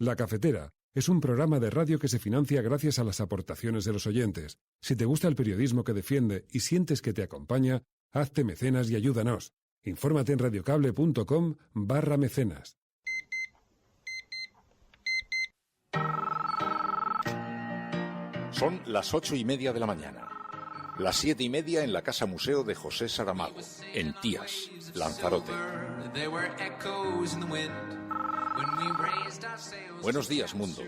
La Cafetera es un programa de radio que se financia gracias a las aportaciones de los oyentes. Si te gusta el periodismo que defiende y sientes que te acompaña, hazte mecenas y ayúdanos. Infórmate en radiocable.com/mecenas. Son las 8:30 de la mañana. Las 7:30 en la Casa Museo de José Saramago, en Tías, Lanzarote. Buenos días, mundo.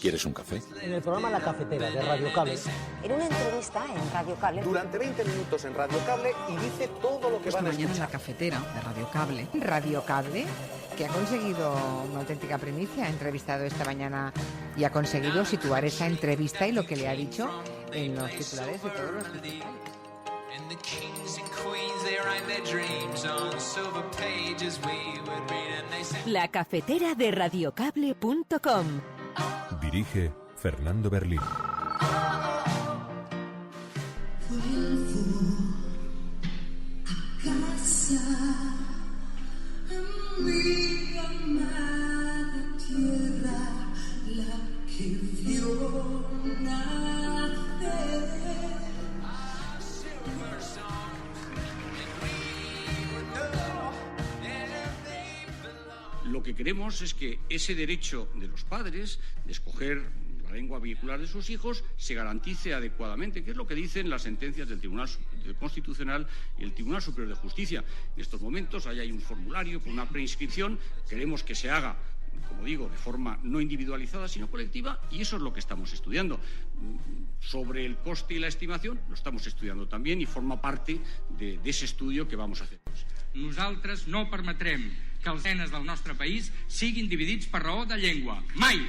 ¿Quieres un café? En el programa La Cafetera de Radio Cable. En una entrevista en Radio Cable. Durante 20 minutos en Radio Cable y dice todo lo que van a escuchar. Mañana en La Cafetera de Radio Cable. Radio Cable, que ha conseguido una auténtica primicia, ha entrevistado esta mañana y ha conseguido situar esa entrevista y lo que le ha dicho en los titulares de todos los digitales. La Cafetera de radiocable.com. Dirige Fernando Berlín. Vuelvo a casa, a mi amada tierra, la que vio nacer. Lo que queremos es que ese derecho de los padres de escoger la lengua vehicular de sus hijos se garantice adecuadamente, que es lo que dicen las sentencias del Tribunal Constitucional y el Tribunal Superior de Justicia. En estos momentos hay un formulario con una preinscripción, queremos que se haga, como digo, de forma no individualizada sino colectiva, y eso es lo que estamos estudiando. Sobre el coste y la estimación lo estamos estudiando también y forma parte de ese estudio que vamos a hacer. Nosaltres no permetrem que els nenes del nostre país siguin dividits per raó de llengua. Mai!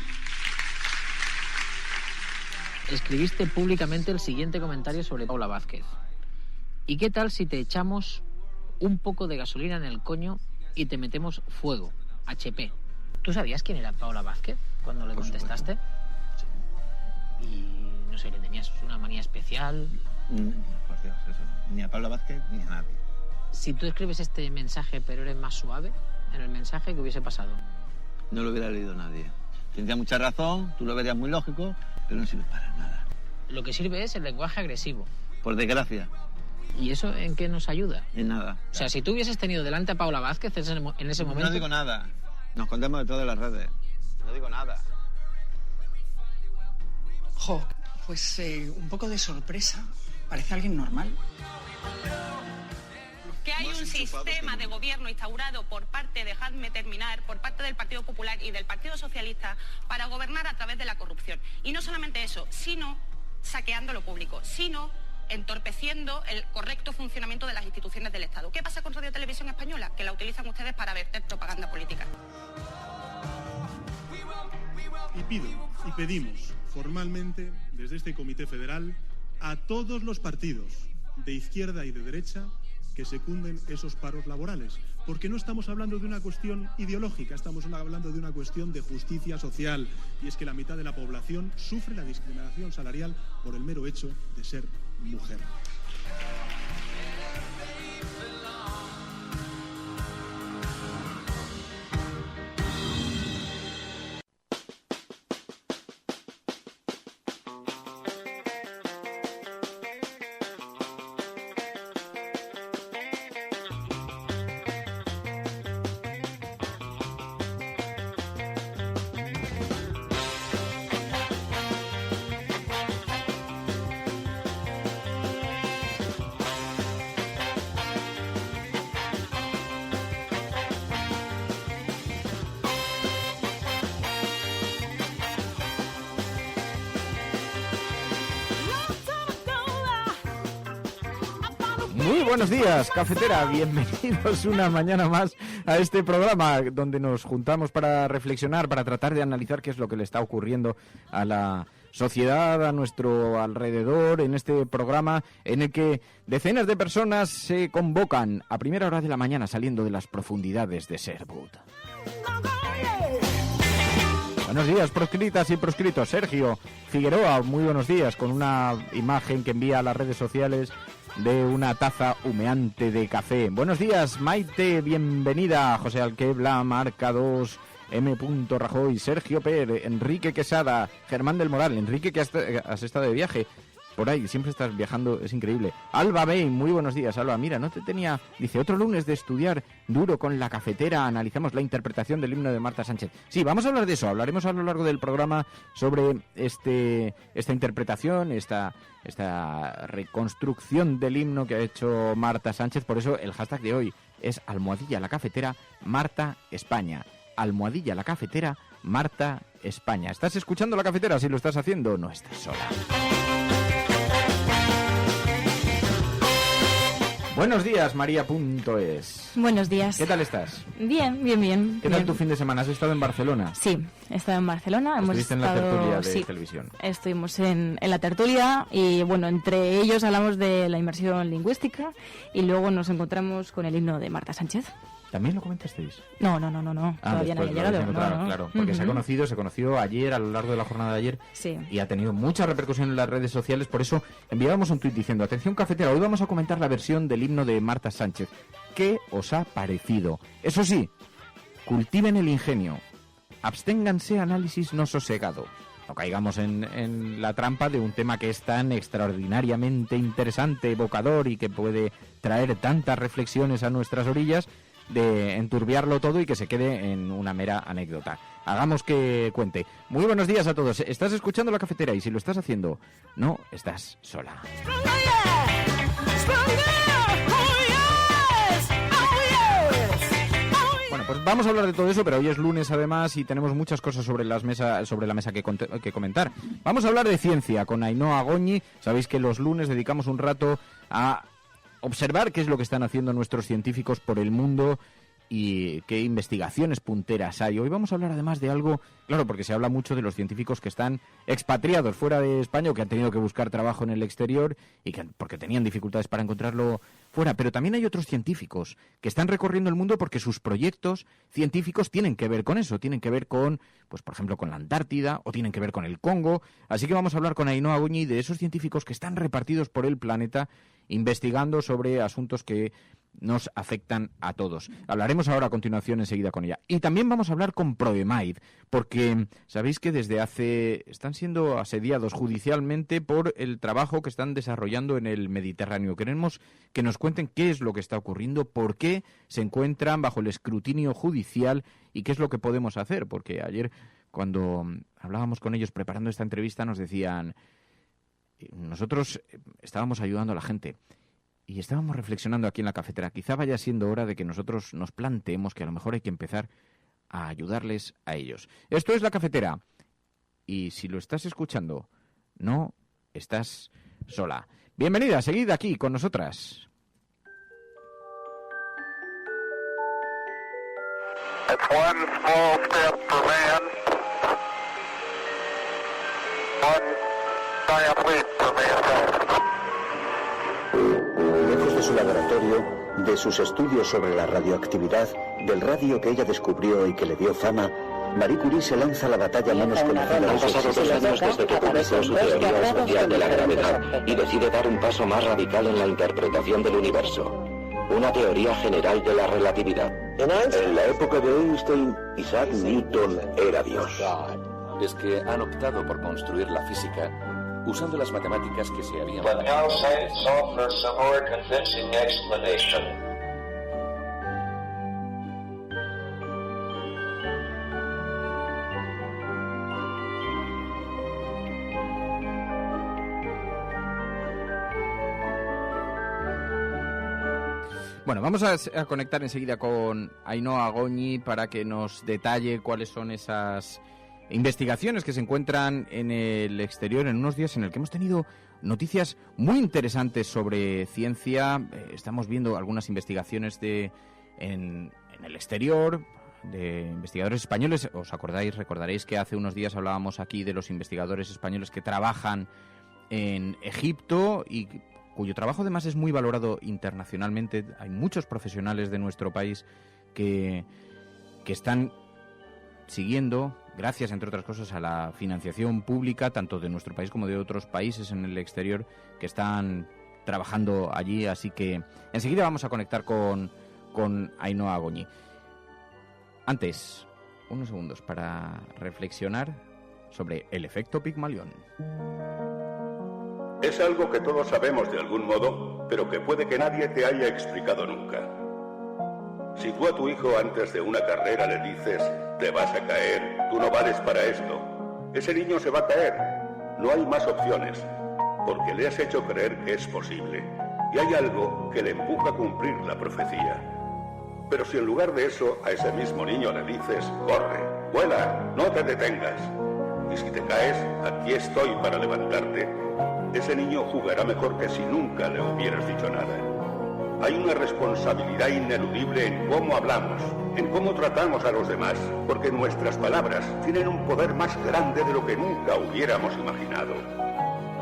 Escribiste públicamente el siguiente comentario sobre Paula Vázquez. ¿Y qué tal si te echamos un poco de gasolina en el coño y te metemos fuego? HP. ¿Tú sabías quién era Paula Vázquez cuando le contestaste? Sí. Y no sé, ¿le tenías una manía especial? Por Dios, eso no. Ni a Paula Vázquez ni a nadie. Si tú escribes este mensaje pero eres más suave en el mensaje, ¿qué hubiese pasado? No lo hubiera leído nadie. Tendría mucha razón, tú lo verías muy lógico, pero no sirve para nada. Lo que sirve es el lenguaje agresivo. Por desgracia. ¿Y eso en qué nos ayuda? En nada. O sea, si tú hubieses tenido delante a Paula Vázquez en ese momento... No digo nada. Nos escondemos detrás de las redes. No digo nada. Jo, pues un poco de sorpresa. Parece alguien normal. Que hay un sistema de gobierno instaurado por parte, dejadme terminar, por parte del Partido Popular y del Partido Socialista para gobernar a través de la corrupción. Y no solamente eso, sino saqueando lo público, sino entorpeciendo el correcto funcionamiento de las instituciones del Estado. ¿Qué pasa con Radio Televisión Española? Que la utilizan ustedes para verter propaganda política. Y pido y pedimos formalmente desde este Comité Federal a todos los partidos de izquierda y de derecha que secunden esos paros laborales, porque no estamos hablando de una cuestión ideológica, estamos hablando de una cuestión de justicia social, y es que la mitad de la población sufre la discriminación salarial por el mero hecho de ser mujer. Muy buenos días, cafetera. Bienvenidos una mañana más a este programa donde nos juntamos para reflexionar, para tratar de analizar qué es lo que le está ocurriendo a la sociedad, a nuestro alrededor, en este programa en el que decenas de personas se convocan a primera hora de la mañana saliendo de las profundidades de Sherwood. Buenos días, proscritas y proscritos. Sergio Figueroa, muy buenos días, con una imagen que envía a las redes sociales de una taza humeante de café. Buenos días, Maite, bienvenida. José Alquebla, Marca 2, M. Rajoy, Sergio Per, Enrique Quesada, Germán del Moral. Enrique, que has estado de viaje por ahí, siempre estás viajando, es increíble. Alba Bain, muy buenos días, Alba. Mira, no te tenía... Dice, otro lunes de estudiar duro con la cafetera, analizamos la interpretación del himno de Marta Sánchez. Sí, vamos a hablar de eso, hablaremos a lo largo del programa sobre esta interpretación, esta reconstrucción del himno que ha hecho Marta Sánchez. Por eso el hashtag de hoy es almohadilla la cafetera Marta España. Almohadilla la cafetera Marta España. ¿Estás escuchando la cafetera? Si lo estás haciendo, no estás sola. Buenos días, María.es. Buenos días. ¿Qué tal estás? Bien, bien, bien. ¿Qué tal tu fin de semana? ¿Has estado en Barcelona? Sí, he estado en Barcelona. Estuviste en la tertulia de televisión. Estuvimos en la tertulia y, bueno, entre ellos hablamos de la inmersión lingüística y luego nos encontramos con el himno de Marta Sánchez. ¿También lo comentasteis? No, todavía no había llegado. Claro, porque se conoció ayer, a lo largo de la jornada de ayer, sí. Y ha tenido mucha repercusión en las redes sociales. Por eso enviábamos un tuit diciendo, atención cafetera, hoy vamos a comentar la versión del himno de Marta Sánchez. ¿Qué os ha parecido? Eso sí, cultiven el ingenio, absténganse análisis no sosegado. No caigamos en la trampa de un tema que es tan extraordinariamente interesante, evocador y que puede traer tantas reflexiones a nuestras orillas, de enturbiarlo todo y que se quede en una mera anécdota. Hagamos que cuente. Muy buenos días a todos. Estás escuchando la cafetera y si lo estás haciendo, no estás sola. Bueno, pues vamos a hablar de todo eso, pero hoy es lunes además y tenemos muchas cosas sobre la mesa que comentar. Vamos a hablar de ciencia con Ainhoa Goñi. Sabéis que los lunes dedicamos un rato a observar qué es lo que están haciendo nuestros científicos por el mundo y qué investigaciones punteras hay. Hoy vamos a hablar además de algo, claro, porque se habla mucho de los científicos que están expatriados fuera de España o que han tenido que buscar trabajo en el exterior y que porque tenían dificultades para encontrarlo fuera, pero también hay otros científicos que están recorriendo el mundo porque sus proyectos científicos tienen que ver con eso, tienen que ver con, pues por ejemplo, con la Antártida o tienen que ver con el Congo. Así que vamos a hablar con Ainhoa Goñi de esos científicos que están repartidos por el planeta investigando sobre asuntos que nos afectan a todos. Hablaremos ahora a continuación enseguida con ella. Y también vamos a hablar con Prodemaid, porque sabéis que desde están siendo asediados judicialmente por el trabajo que están desarrollando en el Mediterráneo. Queremos que nos cuenten qué es lo que está ocurriendo, por qué se encuentran bajo el escrutinio judicial y qué es lo que podemos hacer, porque ayer cuando hablábamos con ellos preparando esta entrevista nos decían, nosotros estábamos ayudando a la gente y estábamos reflexionando aquí en la cafetera. Quizá vaya siendo hora de que nosotros nos planteemos que a lo mejor hay que empezar a ayudarles a ellos. Esto es la cafetera. Y si lo estás escuchando, no estás sola. Bienvenida, seguid aquí con nosotras. It's one small step for man, one giant leap for mankind. Lejos de su laboratorio, de sus estudios sobre la radioactividad, del radio que ella descubrió y que le dio fama, Marie Curie se lanza a la batalla menos conocida de Han pasado 2 años desde que comenzó su teoría especial de la gravedad y decide dar un paso más radical en la interpretación del universo. Una teoría general de la relatividad. En la época de Einstein, Isaac Newton era Dios. Es que han optado por construir la física usando las matemáticas que se habían... But now science offers a more convincing explanation. Bueno, vamos a conectar enseguida con Ainhoa Goñi para que nos detalle cuáles son esas investigaciones que se encuentran en el exterior en unos días en el que hemos tenido noticias muy interesantes sobre ciencia. Estamos viendo algunas investigaciones en el exterior de investigadores españoles. Recordaréis que hace unos días hablábamos aquí de los investigadores españoles que trabajan en Egipto y cuyo trabajo además es muy valorado internacionalmente. Hay muchos profesionales de nuestro país que están siguiendo, gracias entre otras cosas a la financiación pública, tanto de nuestro país como de otros países en el exterior, que están trabajando allí. Así que enseguida vamos a conectar con Ainhoa Goñi. Antes, unos segundos para reflexionar sobre el efecto Pigmalión. Es algo que todos sabemos de algún modo, pero que puede que nadie te haya explicado nunca. Si tú a tu hijo antes de una carrera le dices, te vas a caer, tú no vales para esto, ese niño se va a caer. No hay más opciones, porque le has hecho creer que es posible. Y hay algo que le empuja a cumplir la profecía. Pero si en lugar de eso a ese mismo niño le dices, corre, vuela, no te detengas, y si te caes, aquí estoy para levantarte, ese niño jugará mejor que si nunca le hubieras dicho nada. Hay una responsabilidad ineludible en cómo hablamos, en cómo tratamos a los demás, porque nuestras palabras tienen un poder más grande de lo que nunca hubiéramos imaginado.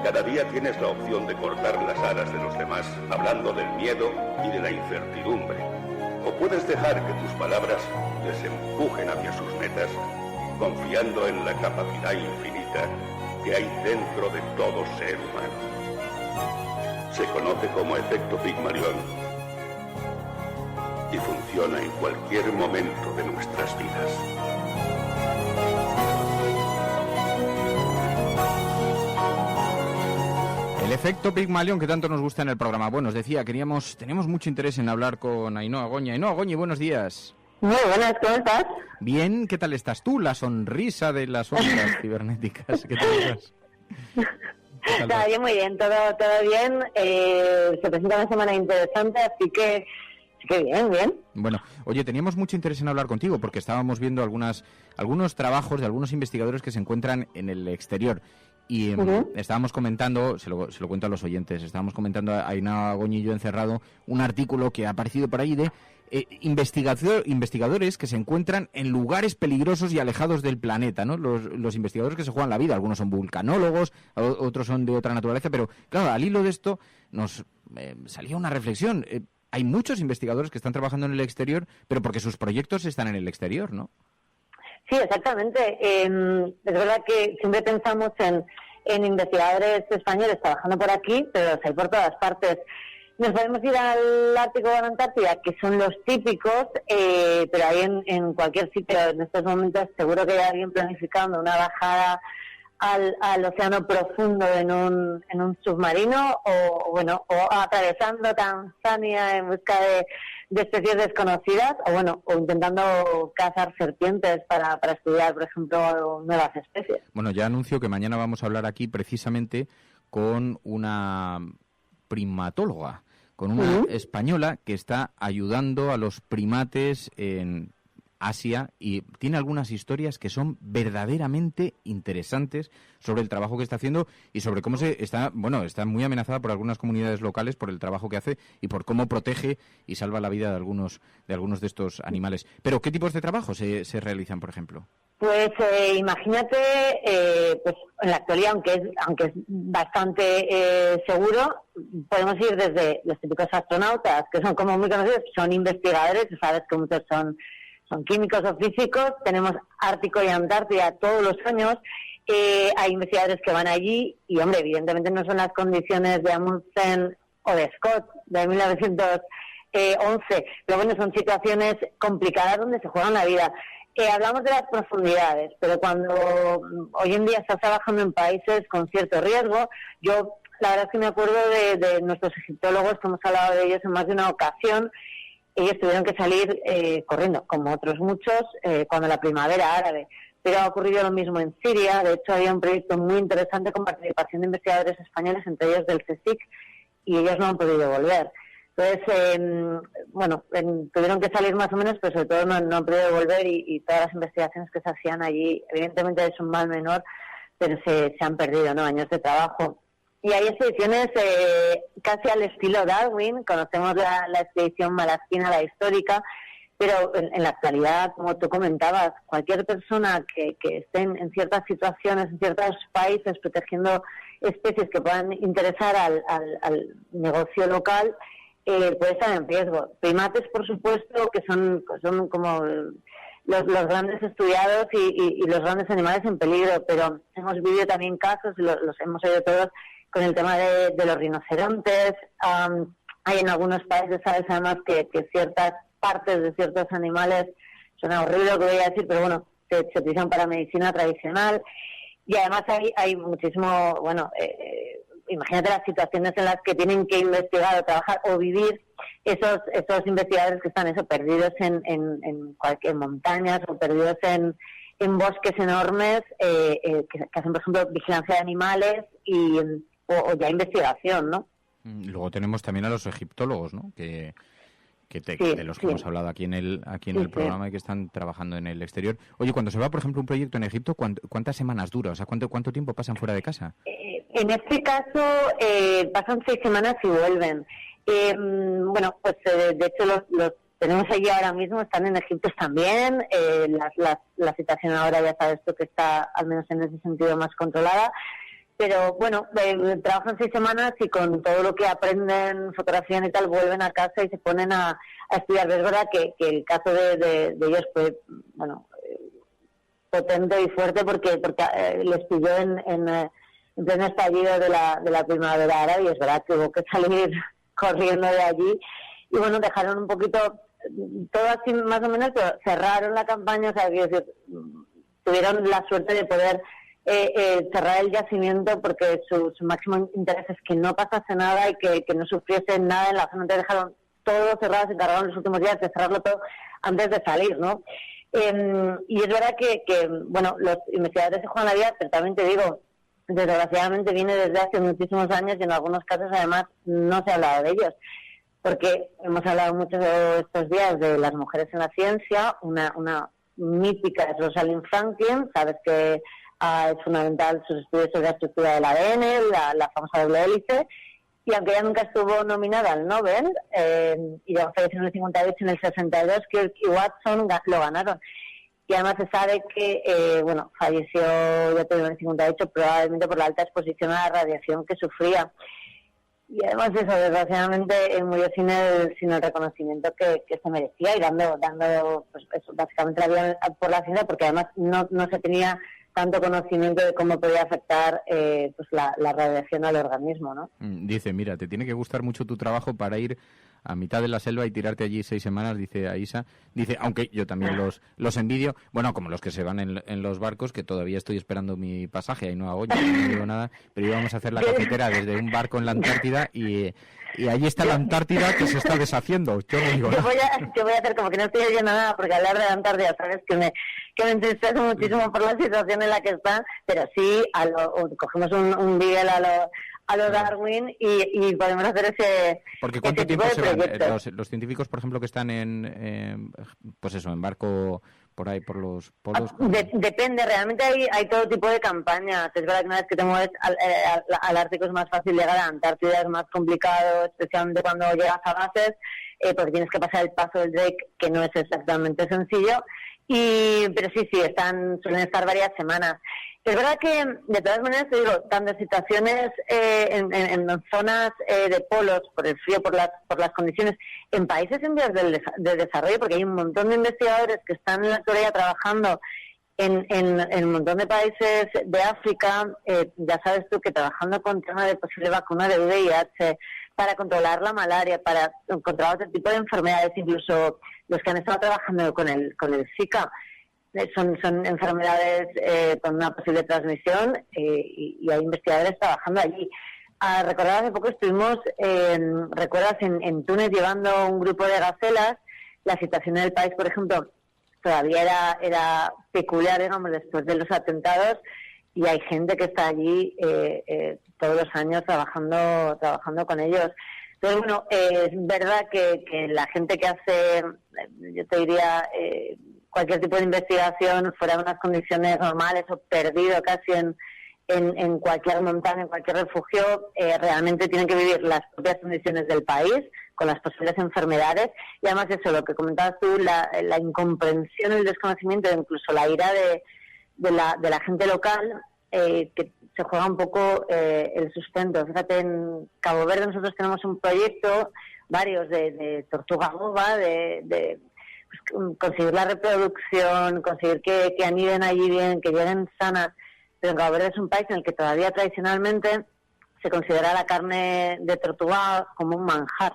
Cada día tienes la opción de cortar las alas de los demás, hablando del miedo y de la incertidumbre. O puedes dejar que tus palabras les empujen hacia sus metas, confiando en la capacidad infinita que hay dentro de todo ser humano. Se conoce como efecto Pigmalión y funciona en cualquier momento de nuestras vidas. El efecto Pigmalión que tanto nos gusta en el programa. Bueno, os decía, teníamos mucho interés en hablar con Ainhoa Goñi. Ainhoa Goñi, buenos días. Muy buenas, ¿cómo estás? Bien, ¿qué tal estás tú? La sonrisa de las ondas cibernéticas. ¿Qué tal estás? Está bien, muy bien, todo bien. Se presenta una semana interesante, así que bien. Bueno, oye, teníamos mucho interés en hablar contigo porque estábamos viendo algunos trabajos de algunos investigadores que se encuentran en el exterior. Y estábamos comentando, se lo cuento a los oyentes, estábamos comentando a Ainhoa Goñi y yo encerrado un artículo que ha aparecido por ahí de investigadores que se encuentran en lugares peligrosos y alejados del planeta, ¿no? Los investigadores que se juegan la vida, algunos son vulcanólogos, otros son de otra naturaleza, pero claro, al hilo de esto nos salía una reflexión. Hay muchos investigadores que están trabajando en el exterior, pero porque sus proyectos están en el exterior, ¿no? Sí, exactamente. Es verdad que siempre pensamos en investigadores españoles trabajando por aquí, pero los hay por todas partes. Nos podemos ir al Ártico o a la Antártida, que son los típicos, pero ahí en cualquier sitio en estos momentos seguro que hay alguien planificando una bajada al océano profundo en un submarino o atravesando Tanzania en busca de especies desconocidas o intentando cazar serpientes para estudiar, por ejemplo, nuevas especies. Bueno, ya anuncio que mañana vamos a hablar aquí precisamente con una primatóloga, con una española que está ayudando a los primates en Asia y tiene algunas historias que son verdaderamente interesantes sobre el trabajo que está haciendo y sobre cómo está muy amenazada por algunas comunidades locales por el trabajo que hace y por cómo protege y salva la vida de algunos de estos animales. Pero ¿qué tipos de trabajos se realizan, por ejemplo? Pues imagínate, pues en la actualidad, aunque es bastante seguro, podemos ir desde los típicos astronautas, que son como muy conocidos, son investigadores, sabes que muchos son químicos o físicos, tenemos Ártico y Antártida todos los años, hay investigadores que van allí y, hombre, evidentemente no son las condiciones de Amundsen o de Scott de 1911, pero bueno, son situaciones complicadas donde se juegan la vida. Hablamos de las profundidades, pero cuando hoy en día estás trabajando en países con cierto riesgo, yo la verdad es que me acuerdo de nuestros egiptólogos, que hemos hablado de ellos en más de una ocasión. Ellos tuvieron que salir corriendo, como otros muchos, cuando la primavera árabe. Pero ha ocurrido lo mismo en Siria. De hecho, había un proyecto muy interesante con participación de investigadores españoles, entre ellos del CSIC, y ellos no han podido volver. Entonces, tuvieron que salir más o menos, pero sobre todo no han podido volver y todas las investigaciones que se hacían allí, evidentemente es un mal menor, pero se han perdido, ¿no?, años de trabajo. Y hay expediciones casi al estilo Darwin, conocemos la expedición Malaspina, la histórica, pero en la actualidad, como tú comentabas, cualquier persona que esté en ciertas situaciones, en ciertos países, protegiendo especies que puedan interesar al negocio local, puede estar en riesgo. Primates, por supuesto, que son como los grandes estudiados y los grandes animales en peligro, pero hemos vivido también casos, los hemos oído todos, con el tema de los rinocerontes. Hay en algunos países, además, que ciertas partes de ciertos animales, suena horrible lo que voy a decir, pero bueno, se utilizan para medicina tradicional. Y además hay muchísimo, imagínate las situaciones en las que tienen que investigar o trabajar o vivir esos investigadores que están perdidos en cualquier montañas o perdidos en bosques enormes, que hacen, por ejemplo, vigilancia de animales o ya investigación, ¿no? Luego tenemos también a los egiptólogos, ¿no? De los que hemos hablado aquí en el programa y que están trabajando en el exterior. Oye, cuando se va, por ejemplo, un proyecto en Egipto, ¿cuántas semanas dura? O sea, ¿cuánto tiempo pasan fuera de casa? En este caso, pasan 6 semanas y vuelven. De hecho, los tenemos allí ahora mismo, están en Egipto también. La situación ahora ya sabes tú que está, al menos en ese sentido, más controlada. Pero trabajan 6 semanas y con todo lo que aprenden, fotografían y tal, vuelven a casa y se ponen a estudiar. Es verdad que el caso de ellos fue, potente y fuerte porque les pilló en pleno estallido de la primavera árabe, y es verdad que hubo que salir corriendo de allí. Y dejaron un poquito, todo así más o menos, pero cerraron la campaña, o sea, tuvieron la suerte de poder cerrar el yacimiento porque su máximo interés es que no pasase nada y que no sufriese nada en la zona. Entonces dejaron todo cerrado, se encargaron los últimos días de cerrarlo todo antes de salir, ¿no? Y es verdad que los investigadores se juegan la vida, pero también te digo, desgraciadamente viene desde hace muchísimos años y en algunos casos además no se ha hablado de ellos, porque hemos hablado mucho estos días de las mujeres en la ciencia. Una mítica es Rosalind Franklin, sabes que es fundamental sus estudios sobre la estructura del ADN, la famosa doble hélice, y aunque ella nunca estuvo nominada al Nobel, y ya falleció en el 58, en el 62 Kirk y Watson lo ganaron. Y además se sabe que falleció, ya te digo, en el 58, probablemente por la alta exposición a la radiación que sufría. Y además eso, desgraciadamente, murió sin el reconocimiento que se merecía, y dando pues eso, básicamente la vida por la ciencia, porque además no se tenía tanto conocimiento de cómo podía afectar la radiación al organismo, ¿no? Dice, mira, te tiene que gustar mucho tu trabajo para ir a mitad de la selva y tirarte allí 6 semanas, dice Aisa. Dice, aunque yo también los envidio, como los que se van en los barcos, que todavía estoy esperando mi pasaje, ahí no hago yo, no digo nada, pero íbamos a hacer la cafetera desde un barco en la Antártida y allí está la Antártida que se está deshaciendo. Yo no digo nada. Yo voy a hacer como que no estoy oyendo nada, porque hablar de la Antártida, sabes que me entristece muchísimo por la situación en la que está, pero sí, cogemos un Beagle a lo Darwin y podemos hacer ese. Porque ¿cuánto tiempo se van los científicos, por ejemplo, que están en barco por ahí, por los polos? Depende, realmente hay todo tipo de campañas. Es verdad que una vez que te mueves al Ártico es más fácil llegar, a la Antártida es más complicado, especialmente cuando llegas a bases, porque tienes que pasar el paso del Drake, que no es exactamente sencillo. Pero sí, suelen estar varias semanas. Es verdad que, de todas maneras, te digo, tanto en situaciones en zonas de polos, por el frío, por las condiciones, en países en vías de desarrollo, porque hay un montón de investigadores que están en la actualidad trabajando en un montón de países de África, ya sabes tú que trabajando con tema de posible vacuna de VIH, para controlar la malaria, para controlar otro tipo de enfermedades, incluso los que han estado trabajando con el Zika, son enfermedades con una posible transmisión, y hay investigadores trabajando allí. Recordar, hace poco estuvimos, recuerdas, en Túnez llevando un grupo de gacelas. La situación en el país, por ejemplo, todavía era peculiar, digamos, después de los atentados, y hay gente que está allí todos los años trabajando con ellos. Entonces, es verdad que la gente que hace, yo te diría, cualquier tipo de investigación fuera de unas condiciones normales o perdido casi en cualquier montaña, en cualquier refugio, realmente tienen que vivir las propias condiciones del país, con las posibles enfermedades, y además eso, lo que comentabas tú, la incomprensión, el desconocimiento, incluso la ira de la gente local, que se juega un poco el sustento. Fíjate, en Cabo Verde nosotros tenemos un proyecto, varios, de tortuga boba, de conseguir la reproducción, conseguir que aniden allí bien, que lleguen sanas. Pero en Cabo Verde es un país en el que todavía tradicionalmente se considera la carne de tortuga como un manjar.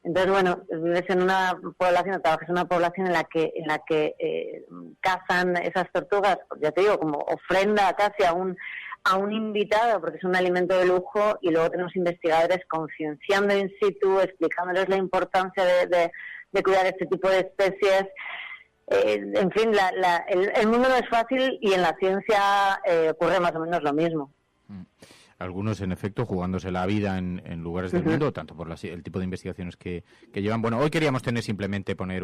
Entonces, bueno, vives en una población, o trabajas en una población en la que cazan esas tortugas, ya te digo, como ofrenda casi a un invitado, porque es un alimento de lujo, y luego tenemos investigadores concienciando in situ, explicándoles la importancia de cuidar este tipo de especies. En fin, el mundo no es fácil, y en la ciencia ocurre más o menos lo mismo. Algunos, en efecto, jugándose la vida en lugares del mundo, tanto por el tipo de investigaciones que llevan. Bueno, hoy queríamos simplemente poner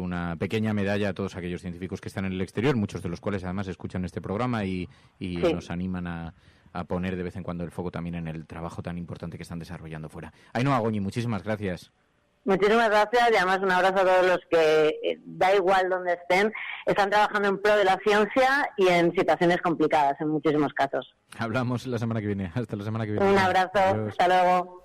una pequeña medalla a todos aquellos científicos que están en el exterior, muchos de los cuales además escuchan este programa y nos animan a poner de vez en cuando el foco también en el trabajo tan importante que están desarrollando fuera. Ainhoa Goñi, muchísimas gracias. Muchísimas gracias, y además un abrazo a todos los que, da igual donde estén, están trabajando en pro de la ciencia y en situaciones complicadas en muchísimos casos. Hablamos la semana que viene. Hasta la semana que viene. Un abrazo. Adiós. Hasta luego.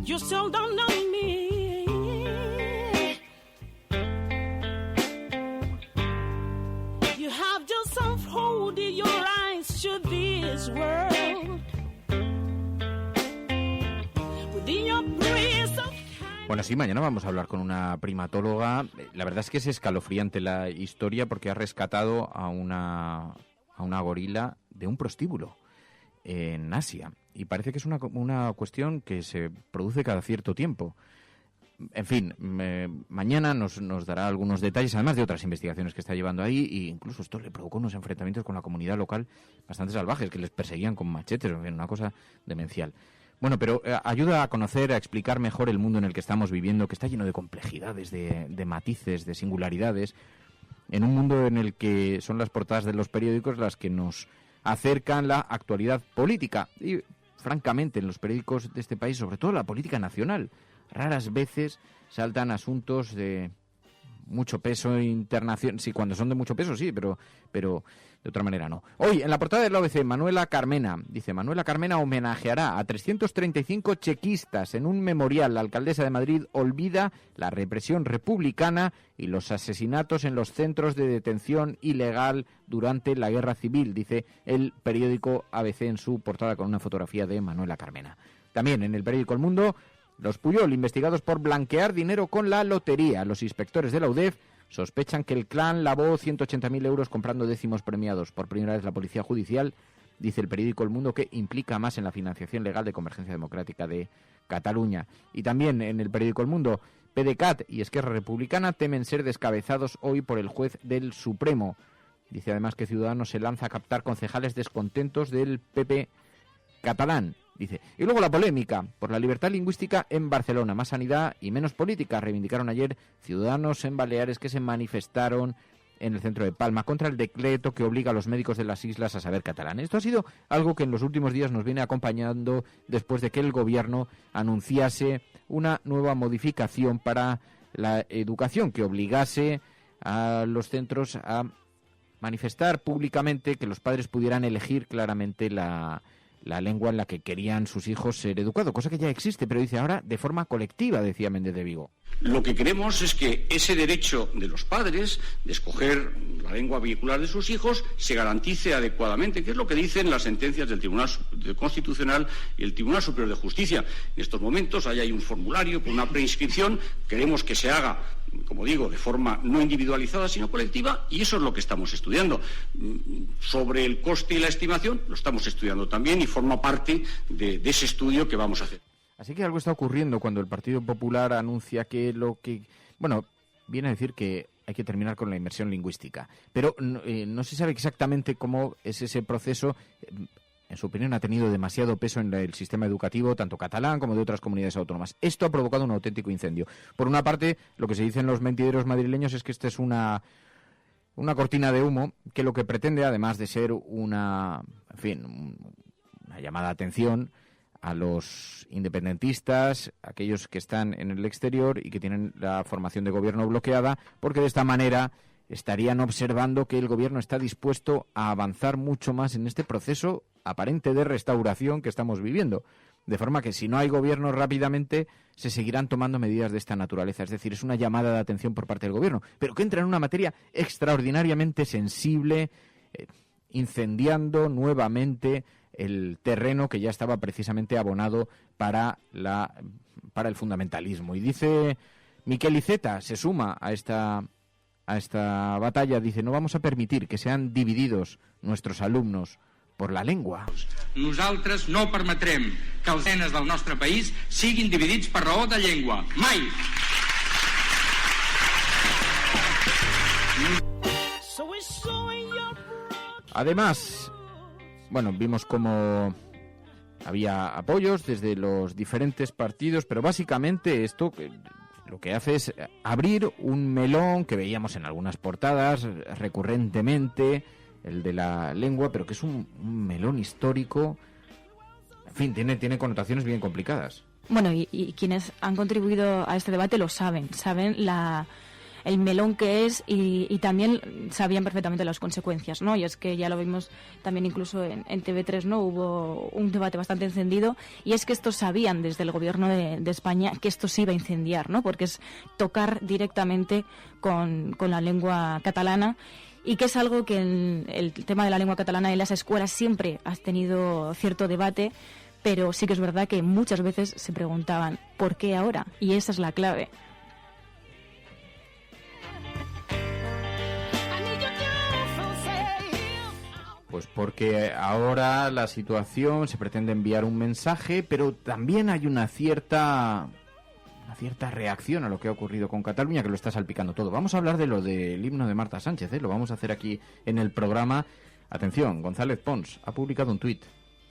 You still don't know me. You have just unfolded your eyes to this world. Within your breast of... Bueno, sí, mañana vamos a hablar con una primatóloga. La verdad es que es escalofriante la historia, porque ha rescatado a una gorila de un prostíbulo en Asia. Y parece que es una cuestión que se produce cada cierto tiempo. En fin, mañana nos dará algunos detalles, además de otras investigaciones que está llevando ahí, e incluso esto le provocó unos enfrentamientos con la comunidad local bastante salvajes, que les perseguían con machetes, en fin, una cosa demencial. Bueno, pero ayuda a conocer, a explicar mejor el mundo en el que estamos viviendo, que está lleno de complejidades, de matices, de singularidades, en un mundo en el que son las portadas de los periódicos las que nos acercan la actualidad política. Y francamente, en los periódicos de este país, sobre todo la política nacional, raras veces saltan asuntos de mucho peso internacional. Sí, cuando son de mucho peso sí, pero de otra manera no. Hoy, en la portada del ABC, Manuela Carmena. Dice, Manuela Carmena homenajeará a 335 chequistas en un memorial. La alcaldesa de Madrid olvida la represión republicana y los asesinatos en los centros de detención ilegal durante la Guerra Civil, dice el periódico ABC en su portada con una fotografía de Manuela Carmena. También en el periódico El Mundo, los Puyol, investigados por blanquear dinero con la lotería. Los inspectores de la UDEF sospechan que el clan lavó 180.000 euros comprando décimos premiados. Por primera vez la Policía Judicial, dice el periódico El Mundo, que implica más en la financiación legal de Convergencia Democrática de Cataluña. Y también en el periódico El Mundo, PDeCAT y Esquerra Republicana temen ser descabezados hoy por el juez del Supremo. Dice además que Ciudadanos se lanza a captar concejales descontentos del PP catalán. Dice, y luego la polémica por la libertad lingüística en Barcelona, más sanidad y menos política, reivindicaron ayer ciudadanos en Baleares que se manifestaron en el centro de Palma contra el decreto que obliga a los médicos de las islas a saber catalán. Esto ha sido algo que en los últimos días nos viene acompañando después de que el gobierno anunciase una nueva modificación para la educación que obligase a los centros a manifestar públicamente que los padres pudieran elegir claramente la lengua en la que querían sus hijos ser educados, cosa que ya existe, pero dice ahora de forma colectiva, decía Méndez de Vigo. Lo que queremos es que ese derecho de los padres de escoger la lengua vehicular de sus hijos se garantice adecuadamente, que es lo que dicen las sentencias del Tribunal Constitucional y el Tribunal Superior de Justicia. En estos momentos hay un formulario con una preinscripción, queremos que se haga, como digo, de forma no individualizada sino colectiva, y eso es lo que estamos estudiando. Sobre el coste y la estimación lo estamos estudiando también y forma parte de ese estudio que vamos a hacer. Así que algo está ocurriendo cuando el Partido Popular anuncia que viene a decir que hay que terminar con la inmersión lingüística. Pero no se sabe exactamente cómo es ese proceso. En su opinión, ha tenido demasiado peso en el sistema educativo, tanto catalán como de otras comunidades autónomas. Esto ha provocado un auténtico incendio. Por una parte, lo que se dice en los mentideros madrileños es que esta es una cortina de humo que lo que pretende, además de ser una llamada de atención a los independentistas, aquellos que están en el exterior y que tienen la formación de gobierno bloqueada, porque de esta manera estarían observando que el gobierno está dispuesto a avanzar mucho más en este proceso aparente de restauración que estamos viviendo. de forma que si no hay gobierno rápidamente se seguirán tomando medidas de esta naturaleza. Es decir, es una llamada de atención por parte del gobierno, pero que entra en una materia extraordinariamente sensible, incendiando nuevamente el terreno que ya estaba precisamente abonado para el fundamentalismo. Y dice Miquel Iceta, se suma a esta batalla, dice: no vamos a permitir que sean divididos nuestros alumnos por la lengua. Nosaltres no permetrem que els nenes del nostre país siguin dividits per raó de llengua. Mai! Además, bueno, vimos cómo había apoyos desde los diferentes partidos, pero básicamente esto lo que hace es abrir un melón que veíamos en algunas portadas recurrentemente, el de la lengua, pero que es un melón histórico. En fin, tiene connotaciones bien complicadas. Bueno, y quienes han contribuido a este debate lo saben el melón que es y también sabían perfectamente las consecuencias, ¿no? Y es que ya lo vimos también incluso en TV3, ¿no? Hubo un debate bastante encendido, y es que estos sabían desde el gobierno de España que esto se iba a incendiar, ¿no? Porque es tocar directamente con la lengua catalana, y que es algo que el tema de la lengua catalana en las escuelas siempre ha tenido cierto debate, pero sí que es verdad que muchas veces se preguntaban ¿por qué ahora? Y esa es la clave. Pues porque ahora la situación se pretende enviar un mensaje, pero también hay una cierta reacción a lo que ha ocurrido con Cataluña, que lo está salpicando todo. Vamos a hablar de lo del himno de Marta Sánchez, lo vamos a hacer aquí en el programa. Atención, González Pons ha publicado un tuit.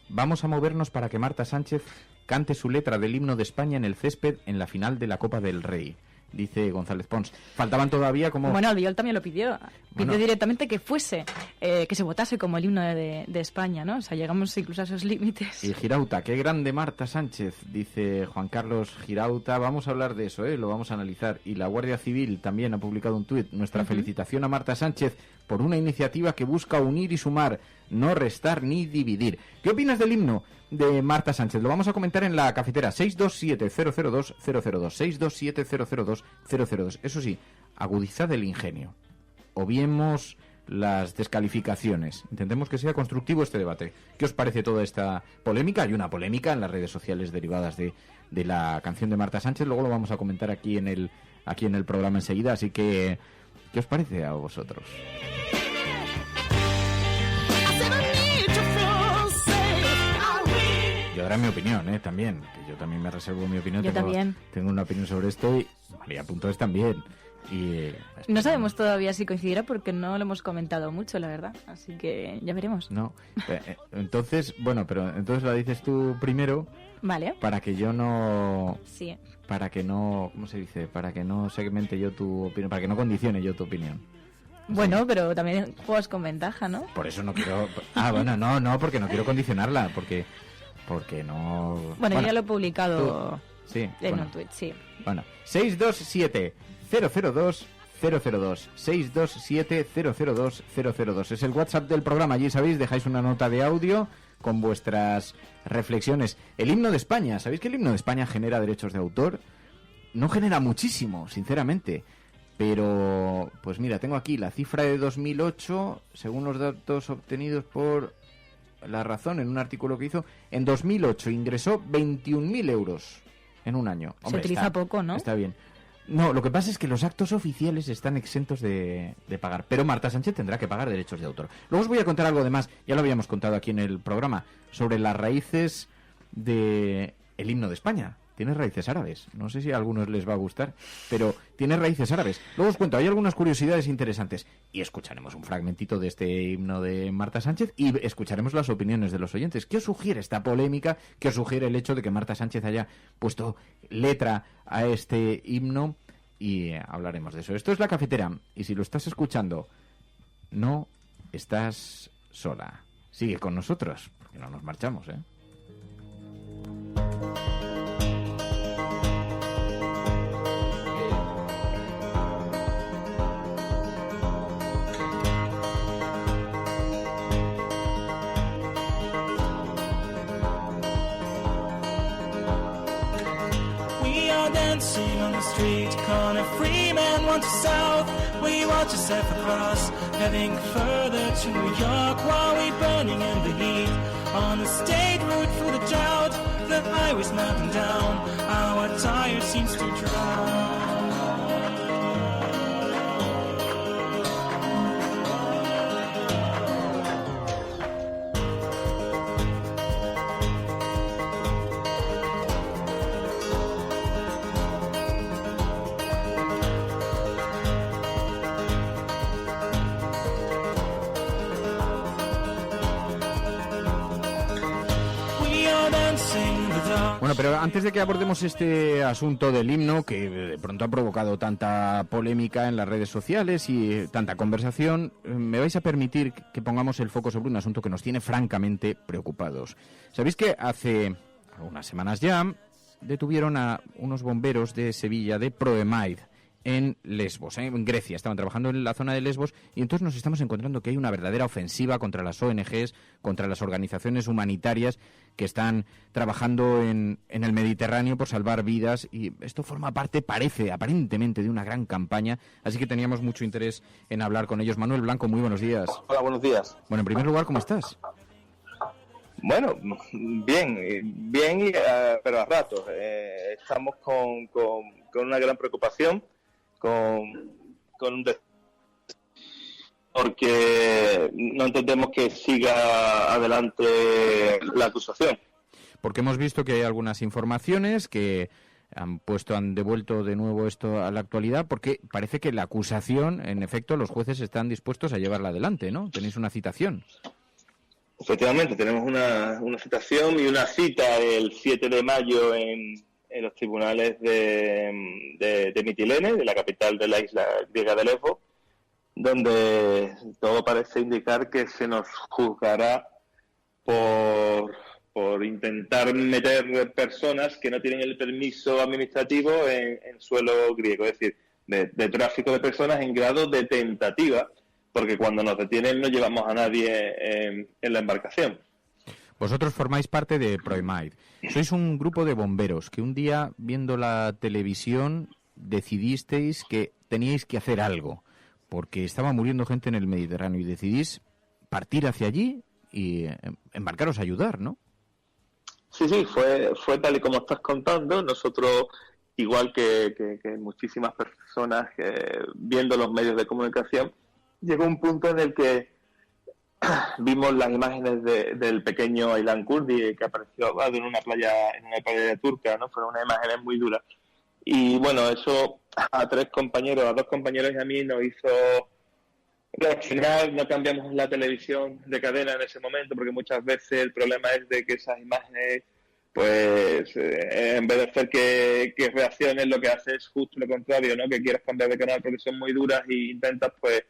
Vamos a movernos para que Marta Sánchez cante su letra del himno de España en el césped en la final de la Copa del Rey. Dice González Pons. Faltaban todavía como... Bueno, Albiol también lo pidió. Pidió directamente que fuese, que se votase como el himno de España, ¿no? O sea, llegamos incluso a esos límites. Y Girauta, qué grande Marta Sánchez, dice Juan Carlos Girauta. Vamos a hablar de eso, lo vamos a analizar. Y la Guardia Civil también ha publicado un tuit. Nuestra felicitación a Marta Sánchez por una iniciativa que busca unir y sumar, no restar ni dividir. ¿Qué opinas del himno de Marta Sánchez? Lo vamos a comentar en la cafetera. 627-002-002. 627-002-002. Eso sí, agudizad el ingenio. Obviemos las descalificaciones. Intentemos que sea constructivo este debate. ¿Qué os parece toda esta polémica? Hay una polémica en las redes sociales derivadas de la canción de Marta Sánchez. Luego lo vamos a comentar aquí en el programa enseguida. Así que, ¿qué os parece a vosotros? Yo daré mi opinión, también. Que yo también me reservo mi opinión. Tengo una opinión sobre esto y María Puntos también. Y no sabemos todavía si coincidirá porque no lo hemos comentado mucho, la verdad. Así que ya veremos. No. Entonces, bueno, pero entonces la dices tú primero. Vale. Para que yo no... Sí. Para que no... ¿Cómo se dice? Para que no segmente yo tu opinión. Para que no condicione yo tu opinión. Bueno, pero también juegas con ventaja, ¿no? Por eso no quiero... bueno, no, porque no quiero condicionarla. Porque no... Bueno, yo ya lo he publicado en un tweet, sí. Bueno, 627-002-002. 627-002-002. Es el WhatsApp del programa. Allí, sabéis, dejáis una nota de audio con vuestras reflexiones. El himno de España. ¿Sabéis que el himno de España genera derechos de autor? No genera muchísimo, sinceramente. Pero, pues mira, tengo aquí la cifra de 2008, según los datos obtenidos por La Razón, en un artículo que hizo. En 2008 ingresó 21.000 euros en un año. Hombre, se utiliza poco, ¿no? Está bien. No, lo que pasa es que los actos oficiales están exentos de pagar. Pero Marta Sánchez tendrá que pagar derechos de autor. Luego os voy a contar algo de más, ya lo habíamos contado aquí en el programa, sobre las raíces del himno de España. Tiene raíces árabes. No sé si a algunos les va a gustar, pero tiene raíces árabes. Luego os cuento, hay algunas curiosidades interesantes. Y escucharemos un fragmentito de este himno de Marta Sánchez y escucharemos las opiniones de los oyentes. ¿Qué os sugiere esta polémica? ¿Qué os sugiere el hecho de que Marta Sánchez haya puesto letra a este himno? Y hablaremos de eso. Esto es La Cafetera. Y si lo estás escuchando, no estás sola. Sigue con nosotros, porque no nos marchamos, ¿eh? are dancing on the street corner, free man wants to south. We watch yourself across, heading further to New York while we burning in the heat. On the state route through the drought, the highway's melting down, our tire seems to drown. Bueno, pero antes de que abordemos este asunto del himno, que de pronto ha provocado tanta polémica en las redes sociales y tanta conversación, me vais a permitir que pongamos el foco sobre un asunto que nos tiene francamente preocupados. Sabéis que hace algunas semanas ya detuvieron a unos bomberos de Sevilla, de Proemaid, en Lesbos, en Grecia. Estaban trabajando en la zona de Lesbos y entonces nos estamos encontrando que hay una verdadera ofensiva contra las ONGs, contra las organizaciones humanitarias que están trabajando en el Mediterráneo por salvar vidas, y esto forma parte, parece, aparentemente, de una gran campaña, así que teníamos mucho interés en hablar con ellos. Manuel Blanco, muy buenos días. Hola, buenos días. Bueno, en primer lugar, ¿cómo estás? Bueno, bien, pero a ratos. Estamos con una gran preocupación, porque no entendemos que siga adelante la acusación. Porque hemos visto que hay algunas informaciones que han devuelto de nuevo esto a la actualidad, porque parece que la acusación, en efecto, los jueces están dispuestos a llevarla adelante, ¿no? Tenéis una citación. Efectivamente, tenemos una citación y una cita el 7 de mayo en los tribunales de Mitilene, de la capital de la isla griega de Lesbos, donde todo parece indicar que se nos juzgará por intentar meter personas que no tienen el permiso administrativo en suelo griego, es decir, de tráfico de personas en grado de tentativa, porque cuando nos detienen no llevamos a nadie en la embarcación. Vosotros formáis parte de Proemaid. Sois un grupo de bomberos que un día, viendo la televisión, decidisteis que teníais que hacer algo, porque estaba muriendo gente en el Mediterráneo, y decidís partir hacia allí y embarcaros a ayudar, ¿no? Sí, fue tal y como estás contando. Nosotros, igual que muchísimas personas viendo los medios de comunicación, llegó un punto en el que vimos las imágenes del pequeño Aylan Kurdi que apareció en una playa turca, ¿no? Fueron unas imágenes muy duras. Y bueno, eso a dos compañeros y a mí nos hizo reaccionar. No cambiamos la televisión de cadena en ese momento, porque muchas veces el problema es de que esas imágenes, pues en vez de hacer que reacciones, lo que hace es justo lo contrario, ¿no? Que quieras cambiar de canal porque son muy duras y intentas pues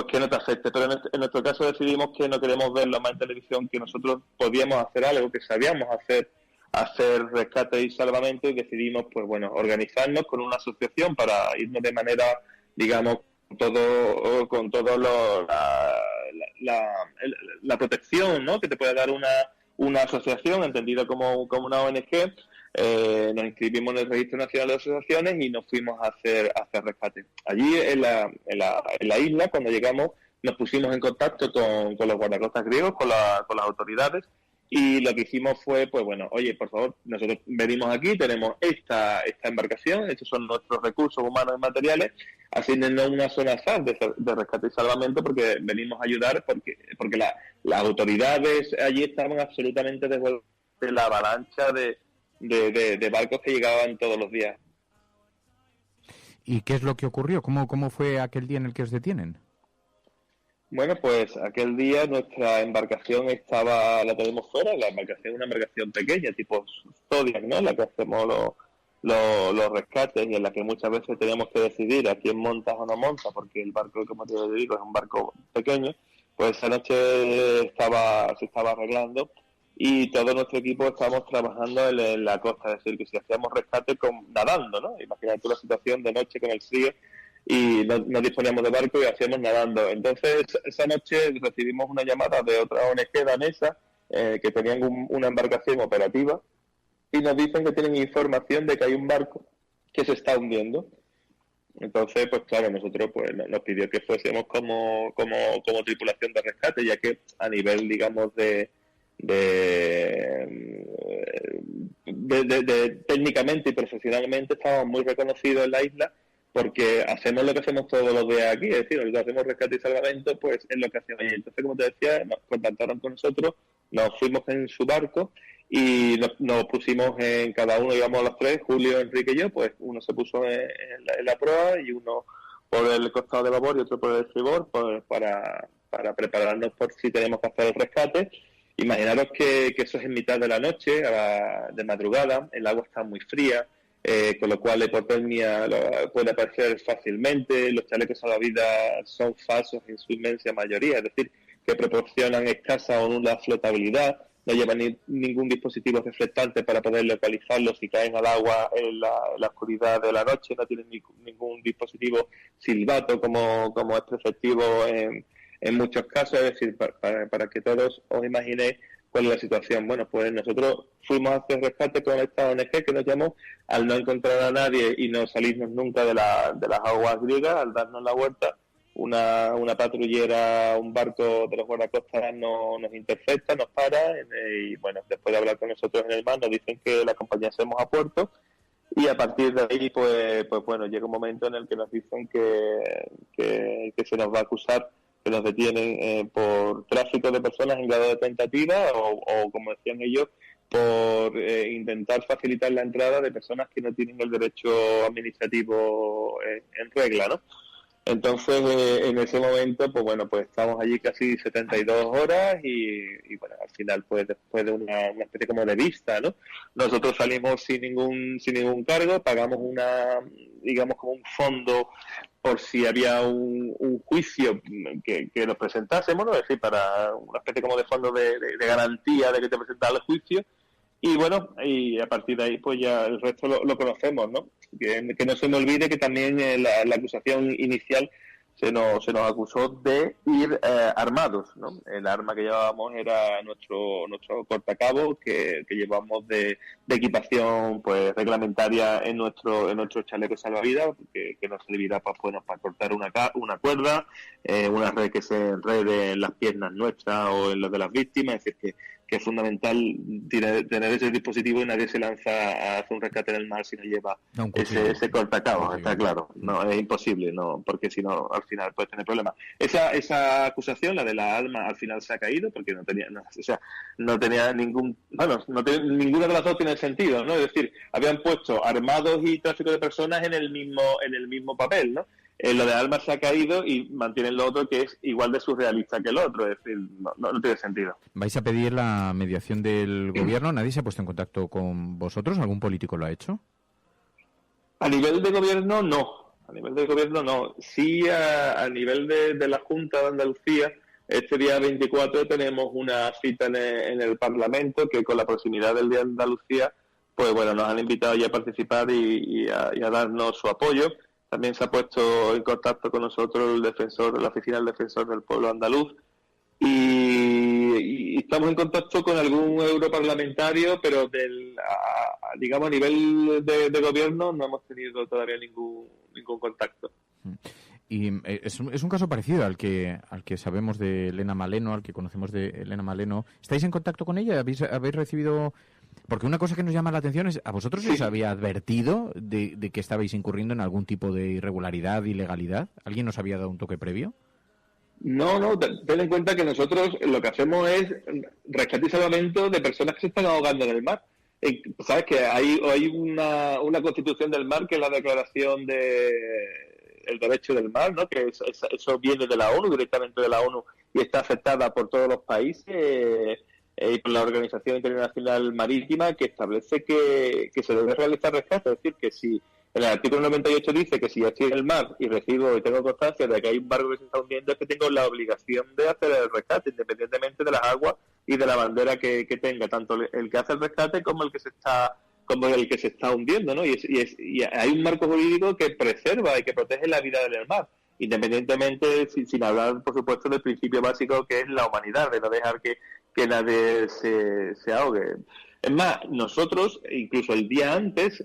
que no te afecte. Pero en nuestro caso decidimos que no queremos verlo más en televisión, que nosotros podíamos hacer algo, que sabíamos hacer rescate y salvamento, y decidimos, pues bueno, organizarnos con una asociación para irnos de manera, digamos, con todo la protección, ¿no?, que te puede dar una asociación entendida como una ONG. Nos inscribimos en el Registro Nacional de Asociaciones y nos fuimos a hacer rescate. Allí en la isla, cuando llegamos, nos pusimos en contacto con los guardacostas griegos, con las autoridades, y lo que hicimos fue, pues bueno, oye, por favor, nosotros venimos aquí, tenemos esta embarcación, estos son nuestros recursos humanos y materiales, asignennos una zona SAR de rescate y salvamento, porque venimos a ayudar, porque las autoridades allí estaban absolutamente desbordadas de la avalancha de barcos que llegaban todos los días. ¿Y qué es lo que ocurrió? ¿Cómo fue aquel día en el que os detienen? Bueno, pues aquel día nuestra embarcación la tenemos fuera. La embarcación es una embarcación pequeña, tipo Zodiac, ¿no?, la que hacemos los rescates, y en la que muchas veces tenemos que decidir a quién montas o no montas, porque el barco, como te digo, es un barco pequeño. Pues esa noche se estaba arreglando y todo nuestro equipo estábamos trabajando en la costa, es decir, que si hacíamos rescate nadando, ¿no? Imagínate tú la situación de noche con el frío, y no disponíamos de barco y hacíamos nadando. Entonces, esa noche recibimos una llamada de otra ONG danesa que tenían una embarcación operativa, y nos dicen que tienen información de que hay un barco que se está hundiendo. Entonces, pues claro, nosotros pues nos pidió que fuésemos como tripulación de rescate, ya que a nivel, digamos, de técnicamente y profesionalmente estamos muy reconocidos en la isla, porque hacemos lo que hacemos todos los días aquí, es decir, lo hacemos rescate y salvamento, pues es lo que hacemos allí. Entonces, como te decía, nos contactaron con nosotros, nos fuimos en su barco y nos pusimos en cada uno, íbamos los tres, Julio, Enrique y yo, pues uno se puso en la proa y uno por el costado de babor y otro por el estribor, pues para prepararnos por si tenemos que hacer el rescate. Imaginaros que eso es en mitad de la noche, de madrugada, el agua está muy fría, con lo cual la hipotermia puede aparecer fácilmente, los chalecos salvavidas son falsos en su inmensa mayoría, es decir, que proporcionan escasa o nula flotabilidad, no llevan ningún dispositivo reflectante para poder localizarlos si caen al agua en la oscuridad de la noche, no tienen ningún dispositivo silbato como es preceptivo en muchos casos, es decir, para que todos os imaginéis cuál es la situación. Bueno, pues nosotros fuimos a hacer rescate con esta ONG que nos llamó, al no encontrar a nadie y no salirnos nunca de las aguas griegas, al darnos la vuelta, una patrullera, un barco de los guardacostas nos intercepta, nos para y bueno, después de hablar con nosotros en el mar nos dicen que la acompañásemos a puerto y a partir de ahí pues bueno, llega un momento en el que nos dicen que se nos va a acusar, que nos detienen por tráfico de personas en grado de tentativa o como decían ellos, por intentar facilitar la entrada de personas que no tienen el derecho administrativo en regla, ¿no? Entonces, en ese momento, pues bueno, pues estamos allí casi 72 horas y bueno, al final, pues después de una especie como de vista, ¿no? Nosotros salimos sin ningún cargo, pagamos digamos como un fondo por si había un juicio que nos presentásemos, ¿no? Es decir, para una especie como de fondo de garantía de que te presentara el juicio. Y bueno, y a partir de ahí pues ya el resto lo conocemos, ¿no? Que no se me olvide que también la acusación inicial se nos acusó de ir armados, ¿no? El arma que llevábamos era nuestro cortacabo que llevamos de equipación pues reglamentaria en nuestro chaleco salvavidas, que nos servirá para cortar una cuerda, una red que se enrede en las piernas nuestras o en las de las víctimas, es decir, que es fundamental tener ese dispositivo y nadie se lanza a hacer un rescate en el mar si no lleva ese cortacabos, está claro. No, es imposible, no, porque si no, al final puedes tener problemas. Esa acusación, la de la arma, al final se ha caído porque no tenía ninguna de las dos tiene sentido, ¿no? Es decir, habían puesto armados y tráfico de personas en el mismo papel, ¿no? Lo de armas se ha caído y mantienen lo otro que es igual de surrealista que el otro, es decir, no tiene sentido. ¿Vais a pedir la mediación del gobierno? ¿Nadie se ha puesto en contacto con vosotros? ¿Algún político lo ha hecho? A nivel de gobierno, no. A nivel del gobierno, no. Sí, a nivel de la Junta de Andalucía, este día 24 tenemos una cita en el Parlamento que con la proximidad del Día de Andalucía, pues bueno, nos han invitado ya a participar y a darnos su apoyo. También se ha puesto en contacto con nosotros la Oficina del Defensor del Pueblo Andaluz y estamos en contacto con algún europarlamentario, pero digamos a nivel de gobierno no hemos tenido todavía ningún contacto. Y es un caso parecido al que sabemos de Elena Maleno, al que conocemos de Elena Maleno. ¿Estáis en contacto con ella? ¿Habéis recibido...? Porque una cosa que nos llama la atención es, ¿a vosotros os había advertido de que estabais incurriendo en algún tipo de irregularidad, ilegalidad? ¿Alguien os había dado un toque previo? No, ten en cuenta que nosotros lo que hacemos es rescate y salvamento de personas que se están ahogando en el mar. Sabes que hay una constitución del mar que es la declaración el derecho del mar, ¿no? Que eso viene de la ONU, directamente de la ONU, y está aceptada por todos los países y por la Organización Internacional Marítima, que establece que se debe realizar rescate. Es decir, que si en el artículo 98 dice que si yo estoy en el mar y recibo y tengo constancia de que hay un barco que se está hundiendo, es que tengo la obligación de hacer el rescate, independientemente de las aguas y de la bandera que tenga, tanto el que hace el rescate como el que se está hundiendo, ¿no? Y hay un marco jurídico que preserva y que protege la vida del mar, independientemente, sin hablar, por supuesto, del principio básico que es la humanidad, de no dejar que nadie se ahogue. Es más, nosotros, incluso el día antes,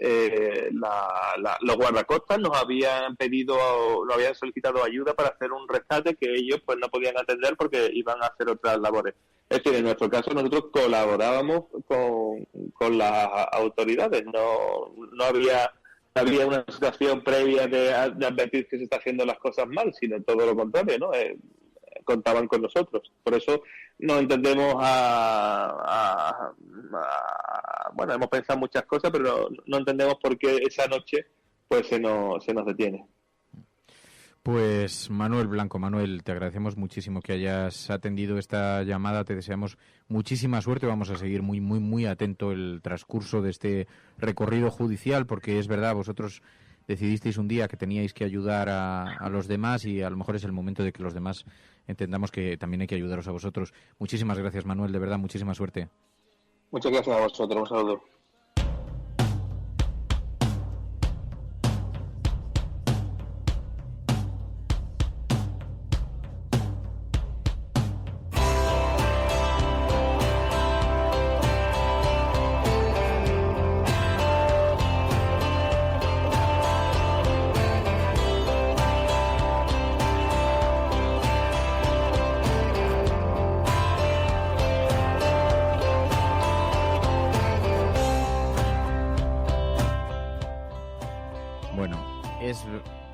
los guardacostas nos habían solicitado ayuda para hacer un rescate que ellos pues no podían atender porque iban a hacer otras labores. Es decir, en nuestro caso nosotros colaborábamos con las autoridades, no había una situación previa de advertir que se está haciendo las cosas mal, sino todo lo contrario, ¿no? Contaban con nosotros. Por eso no entendemos bueno, hemos pensado muchas cosas, pero no entendemos por qué esa noche pues se nos detiene. Pues Manuel Blanco, Manuel, te agradecemos muchísimo que hayas atendido esta llamada, te deseamos muchísima suerte, vamos a seguir muy, muy, muy atento el transcurso de este recorrido judicial, porque es verdad, vosotros decidisteis un día que teníais que ayudar a los demás y a lo mejor es el momento de que los demás entendamos que también hay que ayudaros a vosotros. Muchísimas gracias, Manuel, de verdad, muchísima suerte. Muchas gracias a vosotros, un saludo.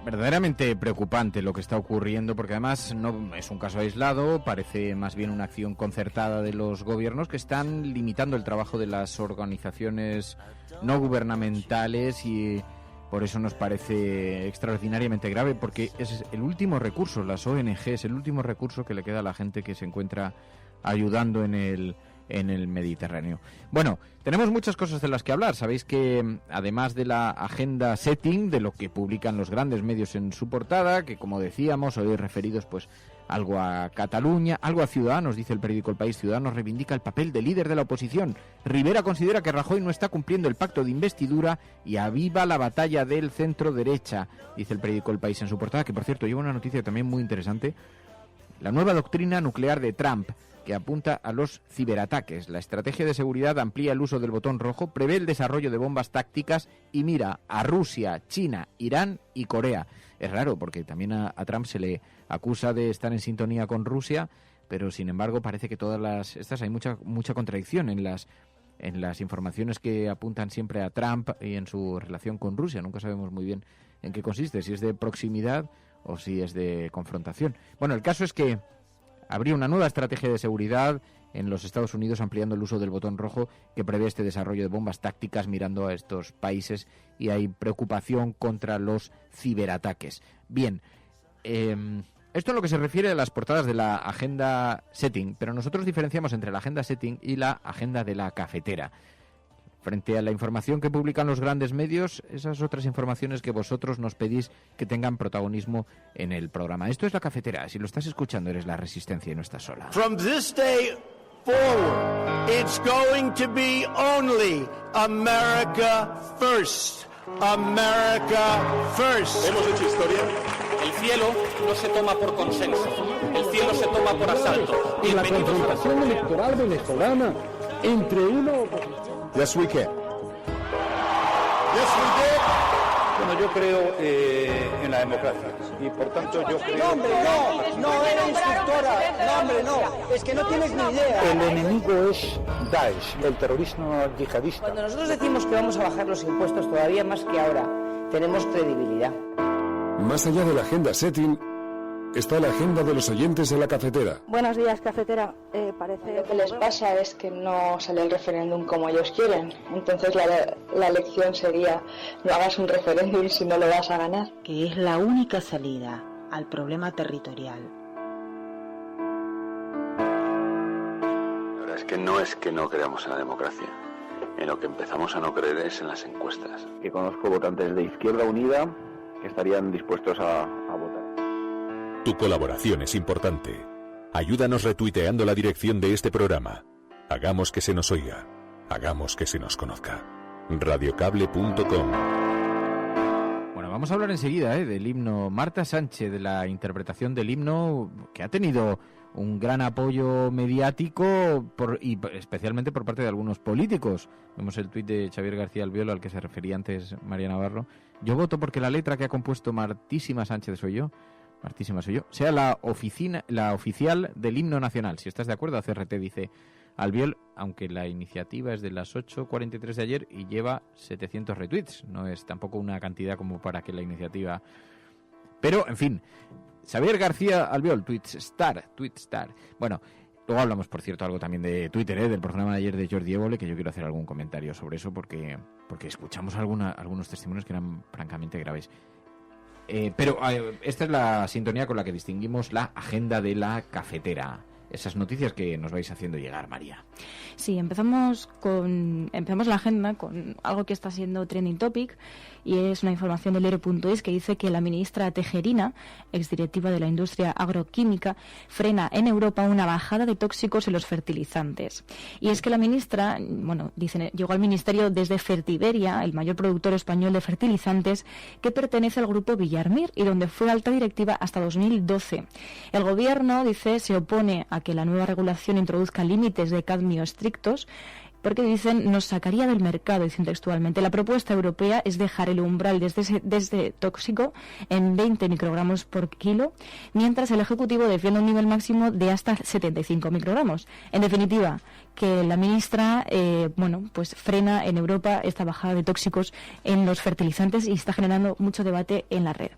Verdaderamente preocupante lo que está ocurriendo, porque además no es un caso aislado, parece más bien una acción concertada de los gobiernos que están limitando el trabajo de las organizaciones no gubernamentales y por eso nos parece extraordinariamente grave, porque es el último recurso, las ONG es el último recurso que le queda a la gente que se encuentra ayudando en el Mediterráneo. Bueno, tenemos muchas cosas de las que hablar. Sabéis que además de la agenda setting, de lo que publican los grandes medios en su portada, que como decíamos, hoy referidos pues algo a Cataluña, algo a Ciudadanos, dice el periódico El País. Ciudadanos reivindica el papel de líder de la oposición. Rivera considera que Rajoy no está cumpliendo el pacto de investidura y aviva la batalla del centro derecha, dice el periódico El País en su portada, que por cierto lleva una noticia también muy interesante. La nueva doctrina nuclear de Trump, que apunta a los ciberataques. La estrategia de seguridad amplía el uso del botón rojo, prevé el desarrollo de bombas tácticas y mira a Rusia, China, Irán y Corea. Es raro porque también a Trump se le acusa de estar en sintonía con Rusia, pero sin embargo parece que todas estas hay mucha contradicción en las informaciones que apuntan siempre a Trump y en su relación con Rusia. Nunca sabemos muy bien en qué consiste, si es de proximidad o si es de confrontación. Bueno, el caso es que habría una nueva estrategia de seguridad en los Estados Unidos ampliando el uso del botón rojo que prevé este desarrollo de bombas tácticas mirando a estos países y hay preocupación contra los ciberataques. Bien, esto en lo que se refiere a las portadas de la agenda setting, pero nosotros diferenciamos entre la agenda setting y la agenda de la cafetera. Frente a la información que publican los grandes medios, esas otras informaciones que vosotros nos pedís que tengan protagonismo en el programa. Esto es La Cafetera. Si lo estás escuchando, eres La Resistencia y no estás sola. From this day forward, it's going to be only America first. America first. ¿Hemos hecho historia? El cielo no se toma por consenso. El cielo se toma por asalto. Y la confrontación electoral venezolana entre una oposición. Yes, we can. Yes, we did. Bueno, yo creo en la democracia y por tanto yo creo... No, hombre, no era instructora. No, hombre, no. Es que no tienes ni idea. El enemigo es Daesh, el terrorismo yihadista. Cuando nosotros decimos que vamos a bajar los impuestos todavía más que ahora, tenemos credibilidad. Más allá de la agenda setting, está la agenda de los oyentes de La Cafetera. Buenos días, cafetera. Parece lo que les pasa es que no sale el referéndum como ellos quieren. Entonces la lección sería: no hagas un referéndum si no lo vas a ganar. Que es la única salida al problema territorial. La verdad es que no creamos en la democracia. En lo que empezamos a no creer es en las encuestas. Que conozco votantes de Izquierda Unida que estarían dispuestos a votar. Tu colaboración es importante. Ayúdanos retuiteando la dirección de este programa. Hagamos que se nos oiga. Hagamos que se nos conozca. Radiocable.com. Bueno, vamos a hablar enseguida del himno. Marta Sánchez, de la interpretación del himno, que ha tenido un gran apoyo mediático y especialmente por parte de algunos políticos. Vemos el tuit de Xavier García Albiol al que se refería antes María Navarro. Yo voto porque la letra que ha compuesto Martísima Sánchez soy yo, sea la oficial del himno nacional. Si estás de acuerdo, CRT dice Albiol, aunque la iniciativa es de las 8:43 de ayer y lleva 700 retweets. No es tampoco una cantidad como para que la iniciativa... Pero, en fin... Xavier García Albiol, Tweetstar. Bueno, luego hablamos, por cierto, algo también de Twitter, del programa de ayer de Jordi Évole, que yo quiero hacer algún comentario sobre eso porque escuchamos algunos testimonios que eran francamente graves. Pero esta es la sintonía con la que distinguimos la agenda de la cafetera. Esas noticias que nos vais haciendo llegar, María. Sí, empezamos la agenda con algo que está siendo trending topic, y es una información del Diario.es que dice que la ministra Tejerina, exdirectiva de la industria agroquímica, frena en Europa una bajada de tóxicos en los fertilizantes. Y es que la ministra, dicen, llegó al ministerio desde Fertiberia, el mayor productor español de fertilizantes, que pertenece al grupo Villarmir y donde fue alta directiva hasta 2012. El gobierno, dice, se opone a que la nueva regulación introduzca límites de cadmio estrictos, porque dicen nos sacaría del mercado, dicen textualmente. La propuesta europea es dejar el umbral desde tóxico en 20 microgramos por kilo, mientras el Ejecutivo defiende un nivel máximo de hasta 75 microgramos. En definitiva, que la ministra frena en Europa esta bajada de tóxicos en los fertilizantes y está generando mucho debate en la red.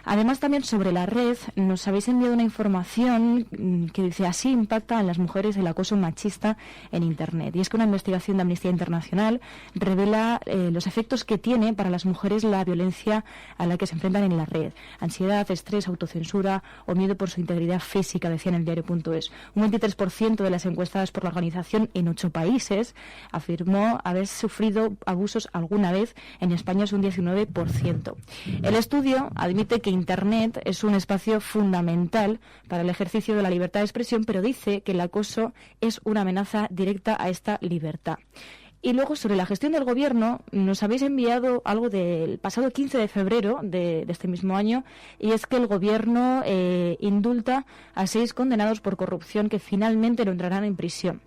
Además, también sobre la red, nos habéis enviado una información que dice así impacta en las mujeres el acoso machista en Internet. Y es que una investigación de Amnistía Internacional revela los efectos que tiene para las mujeres la violencia a la que se enfrentan en la red. Ansiedad, estrés, autocensura o miedo por su integridad física, decía en el Diario.es. Un 23% de las encuestadas por la organización en 8 países afirmó haber sufrido abusos alguna vez. En España es un 19%. El estudio admite que Internet es un espacio fundamental para el ejercicio de la libertad de expresión, pero dice que el acoso es una amenaza directa a esta libertad. Y luego, sobre la gestión del gobierno, nos habéis enviado algo del pasado 15 de febrero de este mismo año, y es que el gobierno indulta a 6 condenados por corrupción que finalmente no entrarán en prisión.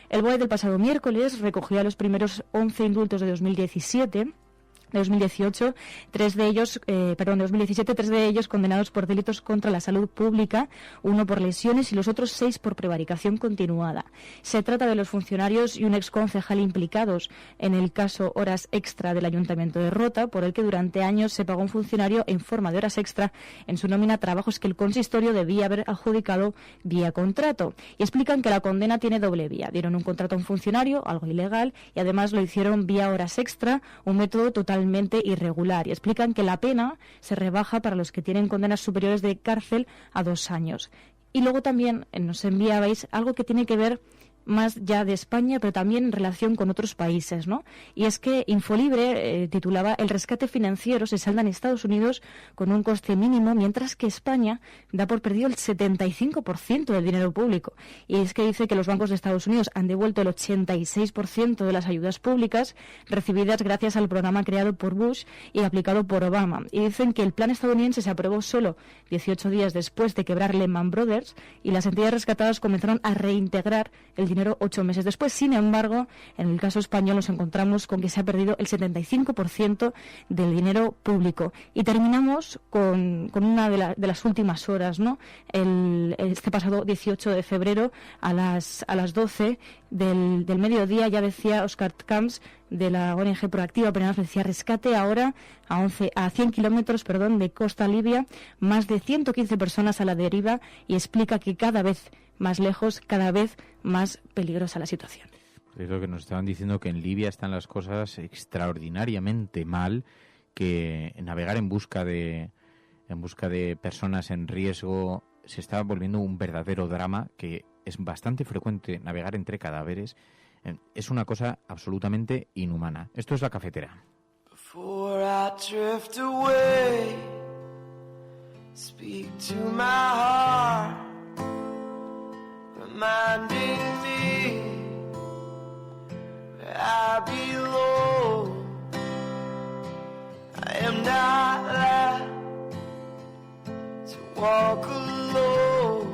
El BOE del pasado miércoles recogía los primeros 11 indultos de 2017. De 2018, 3 de ellos condenados por delitos contra la salud pública, 1 por lesiones y los otros 6 por prevaricación continuada. Se trata de los funcionarios y un exconcejal implicados en el caso Horas Extra del Ayuntamiento de Rota, por el que durante años se pagó a un funcionario en forma de horas extra en su nómina trabajos que el consistorio debía haber adjudicado vía contrato. Y explican que la condena tiene doble vía. Dieron un contrato a un funcionario, algo ilegal, y además lo hicieron vía horas extra, un método totalmente irregular, y explican que la pena se rebaja para los que tienen condenas superiores de cárcel a 2 años. Y luego también nos enviabais algo que tiene que ver más ya de España, pero también en relación con otros países, ¿no? Y es que Infolibre titulaba el rescate financiero se salda en Estados Unidos con un coste mínimo, mientras que España da por perdido el 75% del dinero público. Y es que dice que los bancos de Estados Unidos han devuelto el 86% de las ayudas públicas recibidas gracias al programa creado por Bush y aplicado por Obama. Y dicen que el plan estadounidense se aprobó solo 18 días después de quebrar Lehman Brothers, y las entidades rescatadas comenzaron a reintegrar el dinero 8 meses después. Sin embargo, en el caso español nos encontramos con que se ha perdido el 75% del dinero público. Y terminamos con una de las últimas horas, ¿no? Este pasado 18 de febrero a las 12 del mediodía, ya decía Oscar Camps de la ONG Proactiva, pero nos decía rescate ahora a 100 kilómetros de costa libia, más de 115 personas a la deriva, y explica que cada vez más lejos, cada vez más peligrosa la situación. Es lo que nos estaban diciendo, que en Libia están las cosas extraordinariamente mal, que navegar en busca de personas en riesgo se está volviendo un verdadero drama, que es bastante frecuente navegar entre cadáveres. Es una cosa absolutamente inhumana. Esto es La Cafetera. Before I drift away, speak to my heart, reminding me where I belong. I am not allowed to walk alone.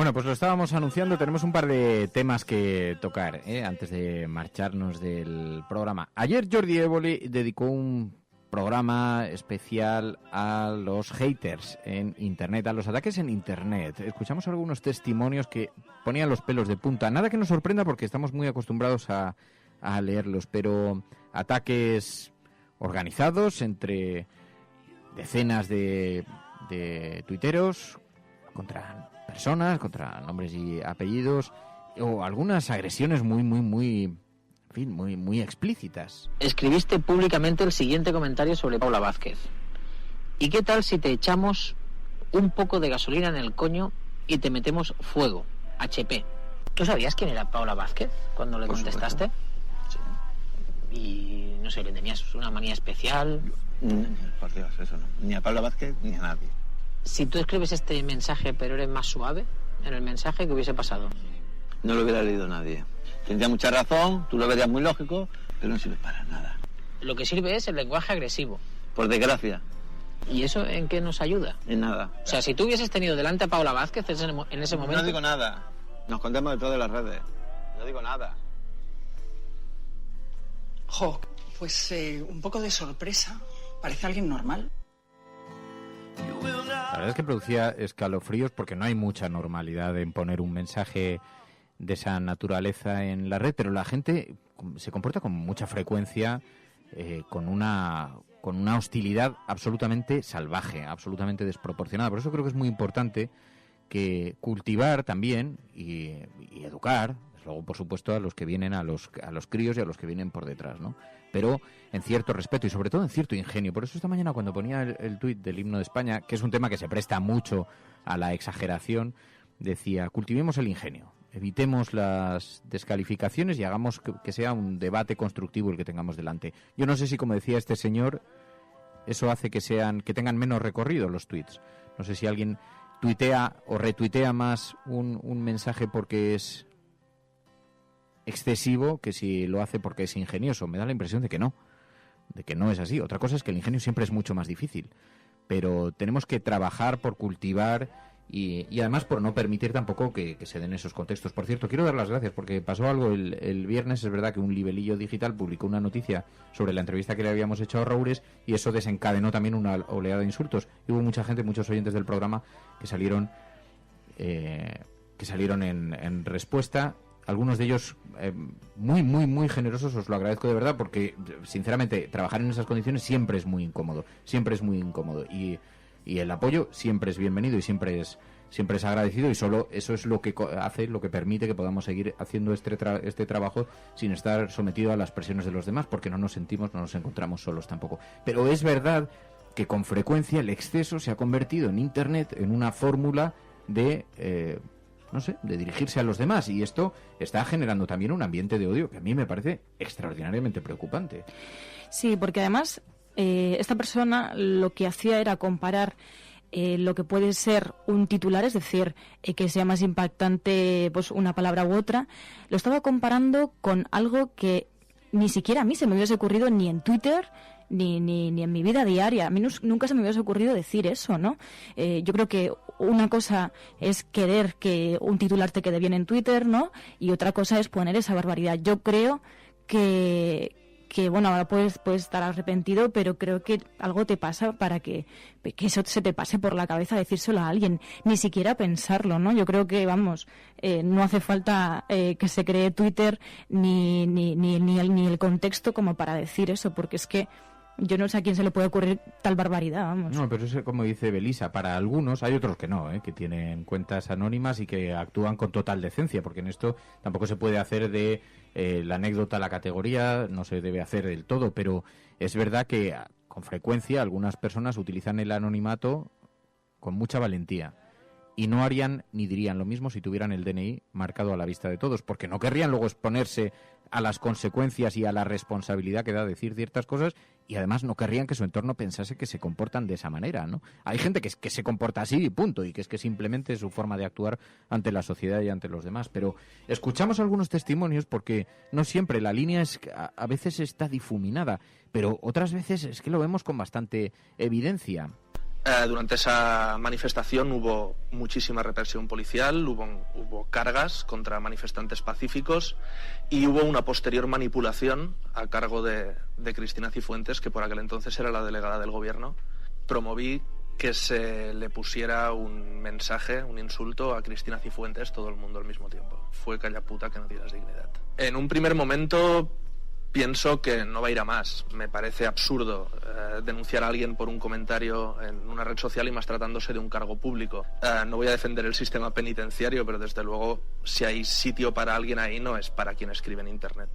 Bueno, pues lo estábamos anunciando, tenemos un par de temas que tocar antes de marcharnos del programa. Ayer Jordi Évole dedicó un programa especial a los haters en Internet, a los ataques en Internet. Escuchamos algunos testimonios que ponían los pelos de punta. Nada que nos sorprenda porque estamos muy acostumbrados a leerlos, pero ataques organizados entre decenas de tuiteros contra personas, contra nombres y apellidos, o algunas agresiones muy explícitas. Escribiste públicamente el siguiente comentario sobre Paula Vázquez. ¿Y qué tal si te echamos un poco de gasolina en el coño y te metemos fuego? HP. ¿Tú sabías quién era Paula Vázquez cuando le contestaste? Sí. Y no sé, ¿le tenías una manía especial? Por Dios, eso no. Ni a Paula Vázquez ni a nadie. Si tú escribes este mensaje pero eres más suave en el mensaje, ¿qué hubiese pasado? No lo hubiera leído nadie. Tendría mucha razón, tú lo verías muy lógico, pero no sirve para nada. Lo que sirve es el lenguaje agresivo. Por desgracia. ¿Y eso en qué nos ayuda? En nada. O sea, si tú hubieses tenido delante a Paula Vázquez en ese momento... No digo nada. Nos contemos de todo en las redes. No digo nada. Jo, pues un poco de sorpresa. Parece alguien normal. La verdad es que producía escalofríos porque no hay mucha normalidad en poner un mensaje de esa naturaleza en la red, pero la gente se comporta con mucha frecuencia con una hostilidad absolutamente salvaje, absolutamente desproporcionada. Por eso creo que es muy importante que cultivar también y educar, luego por supuesto a los que vienen, a los críos y a los que vienen por detrás, ¿no? Pero en cierto respeto y sobre todo en cierto ingenio. Por eso esta mañana cuando ponía el tuit del himno de España, que es un tema que se presta mucho a la exageración, decía, cultivemos el ingenio, evitemos las descalificaciones y hagamos que sea un debate constructivo el que tengamos delante. Yo no sé si, como decía este señor, eso hace que tengan menos recorrido los tuits. No sé si alguien tuitea o retuitea más un mensaje porque es excesivo que si lo hace porque es ingenioso. Me da la impresión de que no es así. Otra cosa es que el ingenio siempre es mucho más difícil, pero tenemos que trabajar por cultivar y además por no permitir tampoco que se den esos contextos. Por cierto, quiero dar las gracias porque pasó algo el viernes. Es verdad que un libelillo digital publicó una noticia sobre la entrevista que le habíamos hecho a Roures y eso desencadenó también una oleada de insultos. Y hubo mucha gente, muchos oyentes del programa que salieron en respuesta. Algunos de ellos muy generosos, os lo agradezco de verdad, porque sinceramente trabajar en esas condiciones siempre es muy incómodo, y el apoyo siempre es bienvenido y siempre es agradecido, y solo eso es lo que permite que podamos seguir haciendo este trabajo sin estar sometido a las presiones de los demás, porque no nos encontramos solos tampoco. Pero es verdad que con frecuencia el exceso se ha convertido en Internet en una fórmula de dirigirse a los demás, y esto está generando también un ambiente de odio que a mí me parece extraordinariamente preocupante. Sí, porque además esta persona lo que hacía era comparar lo que puede ser un titular, es decir, que sea más impactante pues una palabra u otra, lo estaba comparando con algo que ni siquiera a mí se me hubiese ocurrido ni en Twitter ni en mi vida diaria. A mí nunca se me hubiese ocurrido decir eso, ¿no? Yo creo que una cosa es querer que un titular te quede bien en Twitter, ¿no? Y otra cosa es poner esa barbaridad. Yo creo que bueno, ahora puedes estar arrepentido, pero creo que algo te pasa para que eso se te pase por la cabeza decírselo a alguien, ni siquiera pensarlo, ¿no? Yo creo que, no hace falta que se cree Twitter ni el contexto como para decir eso, porque es que yo no sé a quién se le puede ocurrir tal barbaridad, vamos. No, pero es como dice Belisa, para algunos, hay otros que no, que tienen cuentas anónimas y que actúan con total decencia, porque en esto tampoco se puede hacer de la anécdota la categoría, no se debe hacer del todo, pero es verdad que con frecuencia algunas personas utilizan el anonimato con mucha valentía y no harían ni dirían lo mismo si tuvieran el DNI marcado a la vista de todos, porque no querrían luego exponerse a las consecuencias y a la responsabilidad que da decir ciertas cosas, y además no querrían que su entorno pensase que se comportan de esa manera, ¿no? Hay gente que se comporta así y punto, y que es que simplemente es su forma de actuar ante la sociedad y ante los demás. Pero escuchamos algunos testimonios porque no siempre la línea a veces está difuminada, pero otras veces es que lo vemos con bastante evidencia. Durante esa manifestación hubo muchísima represión policial, hubo cargas contra manifestantes pacíficos y hubo una posterior manipulación a cargo de Cristina Cifuentes, que por aquel entonces era la delegada del gobierno. Promoví que se le pusiera un mensaje, un insulto a Cristina Cifuentes, todo el mundo al mismo tiempo. Fue calla puta que no tienes dignidad. En un primer momento pienso que no va a ir a más. Me parece absurdo denunciar a alguien por un comentario en una red social y más tratándose de un cargo público. No voy a defender el sistema penitenciario, pero desde luego si hay sitio para alguien ahí no es para quien escribe en Internet.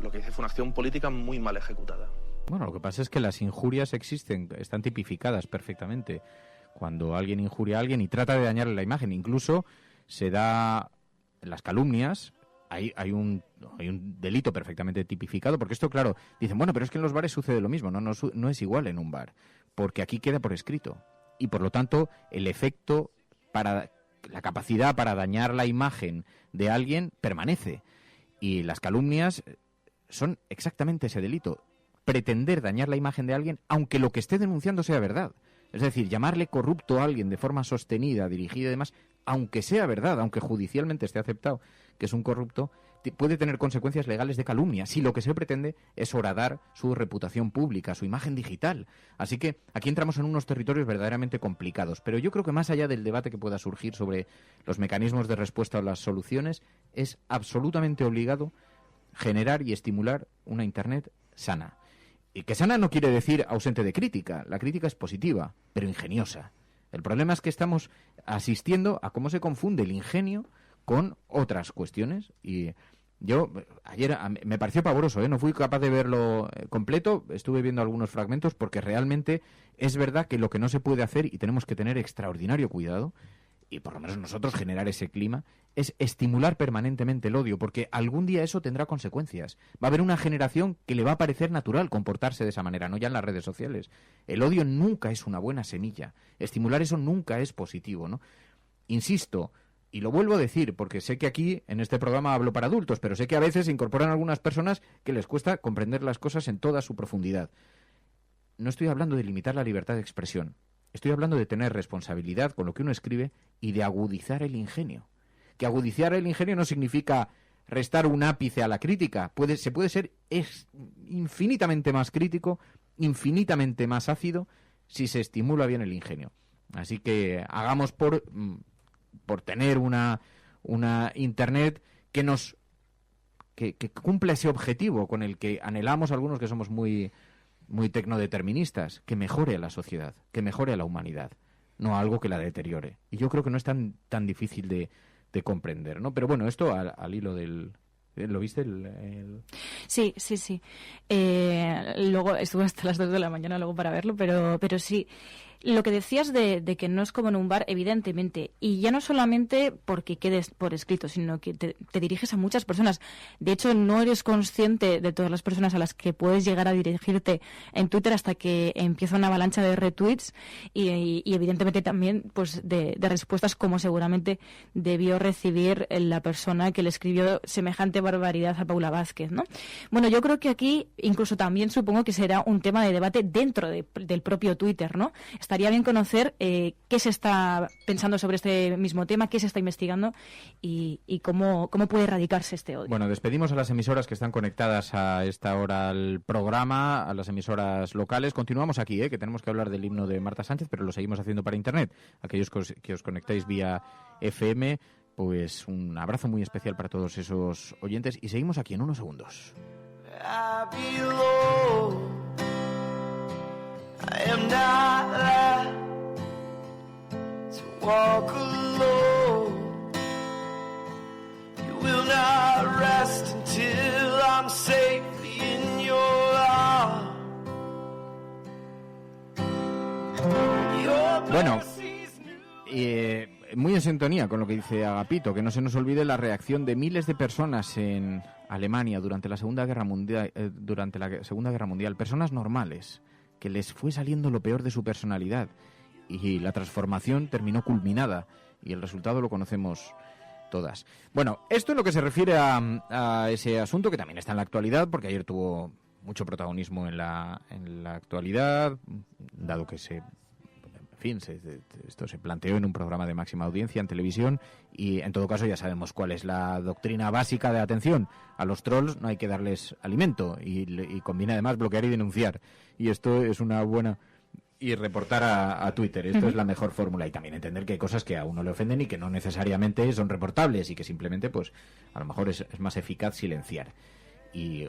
Lo que hice fue una acción política muy mal ejecutada. Bueno, lo que pasa es que las injurias existen, están tipificadas perfectamente. Cuando alguien injuria a alguien y trata de dañarle la imagen, incluso se da las calumnias. Hay un delito perfectamente tipificado, porque esto, claro, dicen, bueno, pero es que en los bares sucede lo mismo. No es igual en un bar, porque aquí queda por escrito. Y por lo tanto, el efecto, la capacidad para dañar la imagen de alguien permanece. Y las calumnias son exactamente ese delito. Pretender dañar la imagen de alguien, aunque lo que esté denunciando sea verdad. Es decir, llamarle corrupto a alguien de forma sostenida, dirigida y demás, aunque sea verdad, aunque judicialmente esté aceptado que es un corrupto, puede tener consecuencias legales de calumnia, si lo que se pretende es horadar su reputación pública, su imagen digital. Así que aquí entramos en unos territorios verdaderamente complicados. Pero yo creo que más allá del debate que pueda surgir sobre los mecanismos de respuesta o las soluciones, es absolutamente obligado generar y estimular una Internet sana. Y que sana no quiere decir ausente de crítica. La crítica es positiva, pero ingeniosa. El problema es que estamos asistiendo a cómo se confunde el ingenio con otras cuestiones. Y yo, ayer me pareció pavoroso, no fui capaz de verlo completo, estuve viendo algunos fragmentos porque realmente es verdad que lo que no se puede hacer, y tenemos que tener extraordinario cuidado, y por lo menos nosotros generar ese clima, es estimular permanentemente el odio, porque algún día eso tendrá consecuencias. Va a haber una generación que le va a parecer natural comportarse de esa manera, no ya en las redes sociales. El odio nunca es una buena semilla. Estimular eso nunca es positivo, ¿no? Insisto, y lo vuelvo a decir, porque sé que aquí, en este programa, hablo para adultos, pero sé que a veces se incorporan algunas personas que les cuesta comprender las cosas en toda su profundidad. No estoy hablando de limitar la libertad de expresión. Estoy hablando de tener responsabilidad con lo que uno escribe y de agudizar el ingenio. Que agudizar el ingenio no significa restar un ápice a la crítica. Se puede ser infinitamente más crítico, infinitamente más ácido, si se estimula bien el ingenio. Así que hagamos por tener una Internet que cumpla ese objetivo con el que anhelamos algunos que somos muy tecnodeterministas, que mejore a la sociedad, que mejore a la humanidad, no algo que la deteriore. Y yo creo que no es tan difícil de comprender, ¿no? Pero bueno, esto al hilo del... ¿Lo viste? Sí. Luego estuve hasta las 2 de la mañana luego para verlo, pero sí. Lo que decías de que no es como en un bar, evidentemente, y ya no solamente porque quedes por escrito, sino que te diriges a muchas personas. De hecho, no eres consciente de todas las personas a las que puedes llegar a dirigirte en Twitter hasta que empieza una avalancha de retweets y evidentemente también pues de respuestas como seguramente debió recibir la persona que le escribió semejante barbaridad a Paula Vázquez, ¿no? Bueno, yo creo que aquí incluso también supongo que será un tema de debate dentro del propio Twitter, ¿no? Estaría bien conocer qué se está pensando sobre este mismo tema, qué se está investigando y cómo puede erradicarse este odio. Bueno, despedimos a las emisoras que están conectadas a esta hora al programa, a las emisoras locales. Continuamos aquí, que tenemos que hablar del himno de Marta Sánchez, pero lo seguimos haciendo para Internet. Aquellos que os conectáis vía FM, pues un abrazo muy especial para todos esos oyentes y seguimos aquí en unos segundos. I am not allowed to walk alone. You will not rest until I'm safely in your arms. Bueno, muy en sintonía con lo que dice Agapito, que no se nos olvide la reacción de miles de personas en Alemania durante la Segunda Guerra Mundial, personas normales, que les fue saliendo lo peor de su personalidad y la transformación terminó culminada y el resultado lo conocemos todas. Bueno, esto en lo que se refiere a ese asunto que también está en la actualidad, porque ayer tuvo mucho protagonismo en la actualidad, dado que se fin, esto se planteó en un programa de máxima audiencia en televisión y en todo caso ya sabemos cuál es la doctrina básica de atención. A los trolls no hay que darles alimento y conviene además bloquear y denunciar. Y esto es una buena... Y reportar a Twitter, esto es la mejor fórmula. Y también entender que hay cosas que a uno le ofenden y que no necesariamente son reportables y que simplemente, pues, a lo mejor es más eficaz silenciar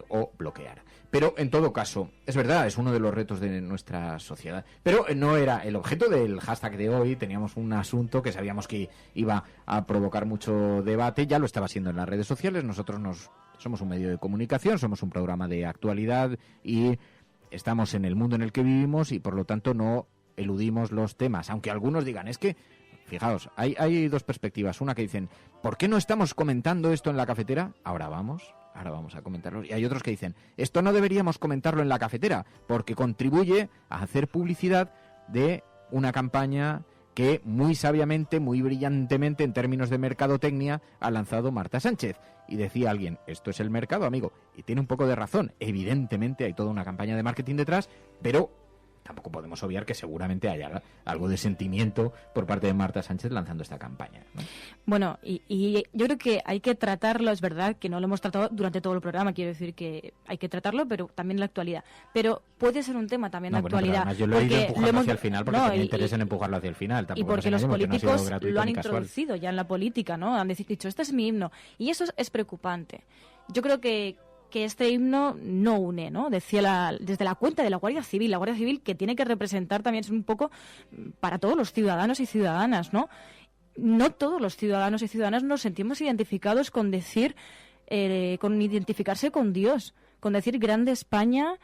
o bloquear. Pero en todo caso, es verdad, es uno de los retos de nuestra sociedad. Pero no era el objeto del hashtag de hoy. Teníamos un asunto que sabíamos que iba a provocar mucho debate, ya lo estaba haciendo en las redes sociales. Nosotros somos un medio de comunicación, somos un programa de actualidad y estamos en el mundo en el que vivimos y por lo tanto no eludimos los temas, aunque algunos digan, es que, fijaos, hay dos perspectivas. Una que dicen, ¿por qué no estamos comentando esto en la cafetera? Ahora vamos a comentarlo. Y hay otros que dicen, esto no deberíamos comentarlo en la cafetera porque contribuye a hacer publicidad de una campaña que muy sabiamente, muy brillantemente en términos de mercadotecnia ha lanzado Marta Sánchez. Y decía alguien, esto es el mercado, amigo. Y tiene un poco de razón. Evidentemente hay toda una campaña de marketing detrás, pero tampoco podemos obviar que seguramente haya algo de sentimiento por parte de Marta Sánchez lanzando esta campaña, ¿no? Bueno, y yo creo que hay que tratarlo, es verdad que no lo hemos tratado durante todo el programa, quiero decir que hay que tratarlo, pero también en la actualidad. Pero puede ser un tema también en la actualidad. Yo lo he ido empujando hacia el final porque tenía interés en empujarlo hacia el final. Y porque los políticos lo han introducido ya en la política, ¿no? Han dicho, este es mi himno. Y eso es preocupante. Yo creo que este himno no une, ¿no? Decía desde la cuenta de la Guardia Civil que tiene que representar también un poco para todos los ciudadanos y ciudadanas, ¿no? No todos los ciudadanos y ciudadanas nos sentimos identificados con decir, con identificarse con Dios, con decir grande España,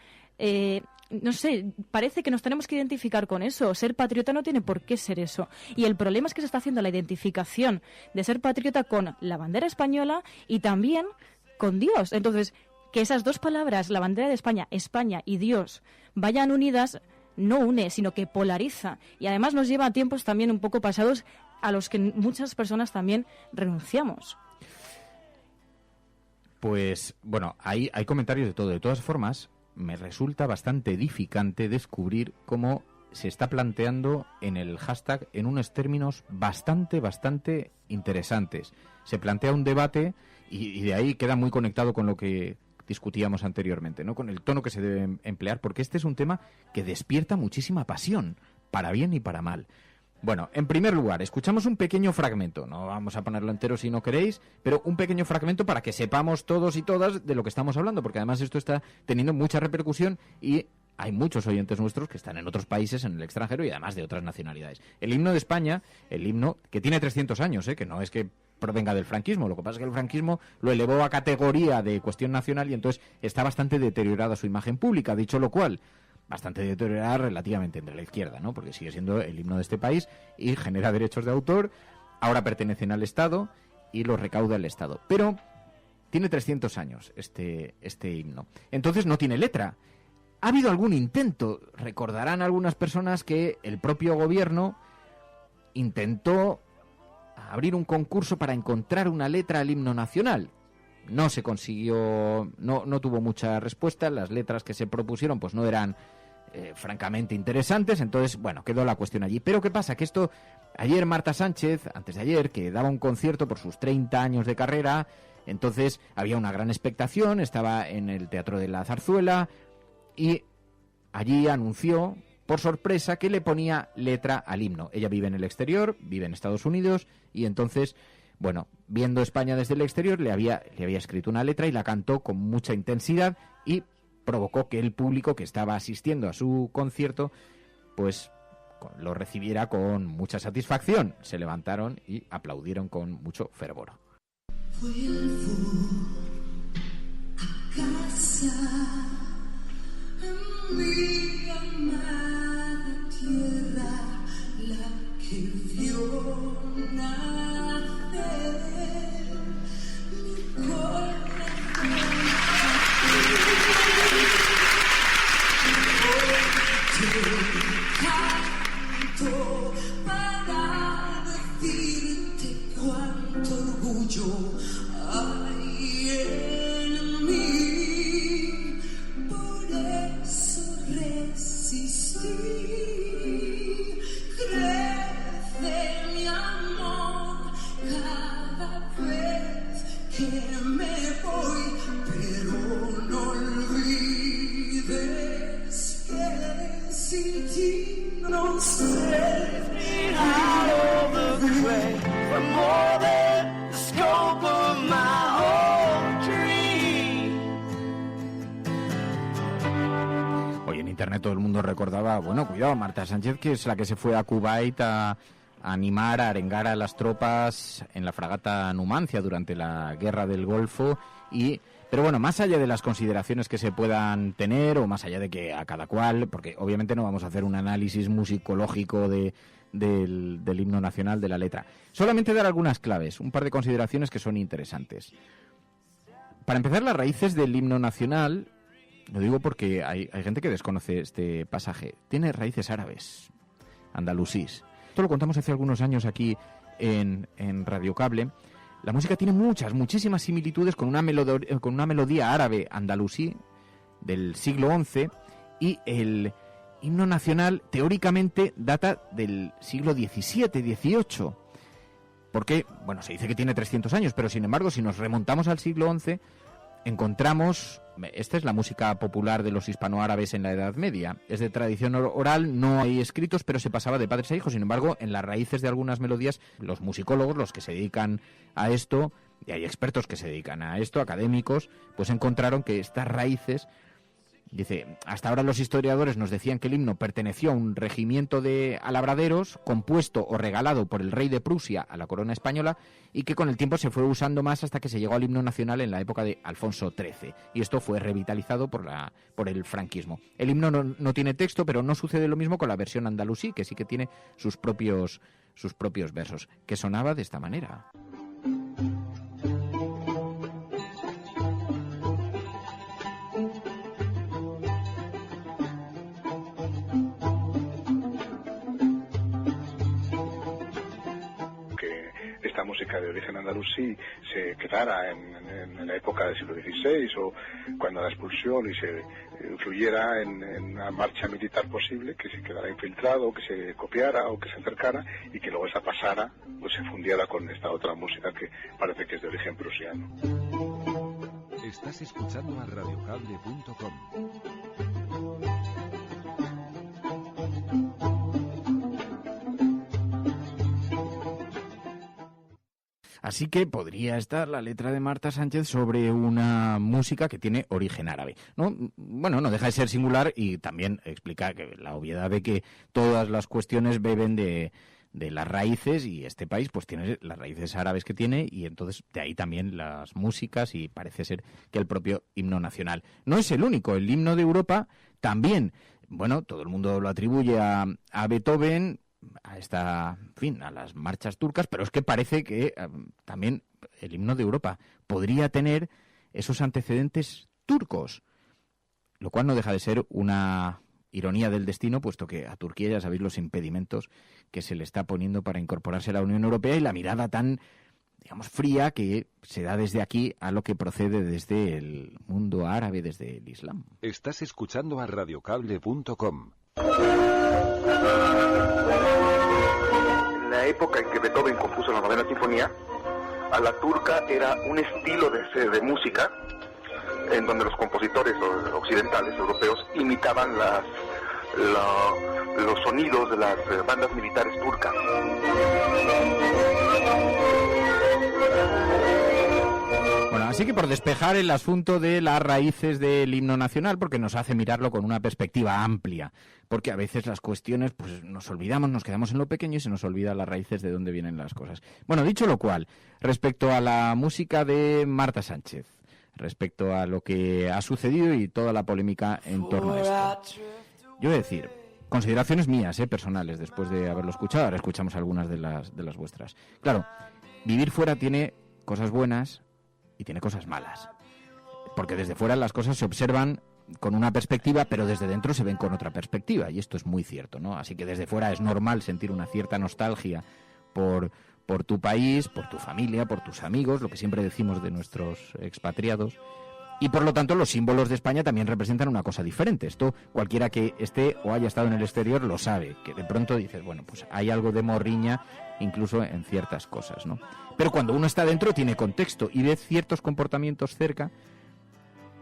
no sé, parece que nos tenemos que identificar con eso. Ser patriota no tiene por qué ser eso. Y el problema es que se está haciendo la identificación de ser patriota con la bandera española y también con Dios. Entonces, que esas dos palabras, la bandera de España, España y Dios, vayan unidas, no une, sino que polariza. Y además nos lleva a tiempos también un poco pasados a los que muchas personas también renunciamos. Pues, bueno, hay comentarios de todo. De todas formas, me resulta bastante edificante descubrir cómo se está planteando en el hashtag en unos términos bastante interesantes. Se plantea un debate y de ahí queda muy conectado con lo que discutíamos anteriormente, ¿no? Con el tono que se debe emplear, porque este es un tema que despierta muchísima pasión, para bien y para mal. Bueno, en primer lugar, escuchamos un pequeño fragmento, no vamos a ponerlo entero si no queréis, pero un pequeño fragmento para que sepamos todos y todas de lo que estamos hablando, porque además esto está teniendo mucha repercusión y hay muchos oyentes nuestros que están en otros países, en el extranjero y además de otras nacionalidades. El himno de España, el himno que tiene 300 años, que no es que provenga del franquismo, lo que pasa es que el franquismo lo elevó a categoría de cuestión nacional y entonces está bastante deteriorada su imagen pública, dicho lo cual, bastante deteriorada relativamente entre la izquierda, ¿no? Porque sigue siendo el himno de este país y genera derechos de autor, ahora pertenecen al Estado y los recauda el Estado. Pero tiene 300 años este himno. Entonces no tiene letra. ¿Ha habido algún intento? Recordarán algunas personas que el propio gobierno intentó abrir un concurso para encontrar una letra al himno nacional. No se consiguió, no tuvo mucha respuesta, las letras que se propusieron pues no eran francamente interesantes, entonces, bueno, quedó la cuestión allí. Pero ¿qué pasa? Que esto, ayer Marta Sánchez, antes de ayer, que daba un concierto por sus 30 años de carrera, entonces había una gran expectación, estaba en el Teatro de la Zarzuela y allí anunció por sorpresa que le ponía letra al himno. Ella vive en el exterior, vive en Estados Unidos y entonces, bueno, viendo España desde el exterior le había escrito una letra y la cantó con mucha intensidad y provocó que el público que estaba asistiendo a su concierto pues lo recibiera con mucha satisfacción. Se levantaron y aplaudieron con mucho fervor. Vuelvo a casa, a mi amada tierra, la que vio nacer mi corazón. Te canto para decirte cuánto orgullo hay en mí, por eso resistí. que me voy, pero no olvides que sin ti no sé. Out of the clay, for more than the scope of my own dream. Hoy en internet todo el mundo recordaba, bueno, cuidado, Marta Sánchez, que es la que se fue a Kuwait a animar, a arengar a las tropas en la fragata Numancia durante la Guerra del Golfo. Pero bueno, más allá de las consideraciones que se puedan tener, o más allá de que a cada cual, porque obviamente no vamos a hacer un análisis musicológico del himno nacional, de la letra, solamente dar algunas claves, un par de consideraciones que son interesantes. Para empezar, las raíces del himno nacional, lo digo porque hay gente que desconoce este pasaje, tiene raíces árabes, andalusís. Esto lo contamos hace algunos años aquí en Radio Cable. La música tiene muchísimas similitudes con una melodía árabe andalusí del siglo XI, y el himno nacional teóricamente data del siglo XVII, XVIII. Porque, bueno, se dice que tiene 300 años, pero sin embargo, si nos remontamos al siglo XI, encontramos... Esta es la música popular de los hispanoárabes en la Edad Media. Es de tradición oral, no hay escritos, pero se pasaba de padres a hijos. Sin embargo, en las raíces de algunas melodías, los musicólogos, los que se dedican a esto, y hay expertos que se dedican a esto, académicos, pues encontraron que estas raíces... Dice, hasta ahora los historiadores nos decían que el himno perteneció a un regimiento de alabraderos compuesto o regalado por el rey de Prusia a la corona española, y que con el tiempo se fue usando más hasta que se llegó al himno nacional en la época de Alfonso XIII, y esto fue revitalizado por el franquismo. El himno no tiene texto, pero no sucede lo mismo con la versión andalusí, que sí que tiene sus propios versos, que sonaba de esta manera. Música de origen andalusí se quedara en la época del siglo XVI, o cuando la expulsión y se influyera en una marcha militar posible, que se quedara infiltrado, o que se copiara o que se acercara, y que luego esa pasara, pues se fundiera con esta otra música que parece que es de origen prusiano. Estás escuchando a radiocable.com. Así que podría estar la letra de Marta Sánchez sobre una música que tiene origen árabe, ¿no? Bueno, no deja de ser singular, y también explica que la obviedad de que todas las cuestiones beben de las raíces, y este país pues tiene las raíces árabes que tiene, y entonces de ahí también las músicas, y parece ser que el propio himno nacional. No es el único, el himno de Europa también, bueno, todo el mundo lo atribuye a Beethoven, a a las marchas turcas, pero es que parece que también el himno de Europa podría tener esos antecedentes turcos, lo cual no deja de ser una ironía del destino, puesto que a Turquía ya sabéis los impedimentos que se le está poniendo para incorporarse a la Unión Europea, y la mirada tan, digamos, fría que se da desde aquí a lo que procede desde el mundo árabe, desde el Islam. Estás escuchando a radiocable.com. En la época en que Beethoven compuso la novena sinfonía, a la turca era un estilo de música en donde los compositores occidentales, europeos, imitaban los sonidos de las bandas militares turcas. Bueno, así que por despejar el asunto de las raíces del himno nacional, porque nos hace mirarlo con una perspectiva amplia, porque a veces las cuestiones, pues nos olvidamos, nos quedamos en lo pequeño y se nos olvida las raíces de dónde vienen las cosas. Bueno, dicho lo cual, respecto a la música de Marta Sánchez, respecto a lo que ha sucedido y toda la polémica en torno a esto, yo voy a decir, consideraciones mías, personales, después de haberlo escuchado, ahora escuchamos algunas de las vuestras. Claro, vivir fuera tiene cosas buenas y tiene cosas malas, porque desde fuera las cosas se observan con una perspectiva, pero desde dentro se ven con otra perspectiva, y esto es muy cierto, ¿no? Así que desde fuera es normal sentir una cierta nostalgia por tu país, por tu familia, por tus amigos, lo que siempre decimos de nuestros expatriados, Y por lo tanto los símbolos de España también representan una cosa diferente. Esto cualquiera que esté o haya estado en el exterior lo sabe, que de pronto dices, bueno, pues hay algo de morriña incluso en ciertas cosas, ¿no? Pero cuando uno está dentro tiene contexto y ve ciertos comportamientos cerca,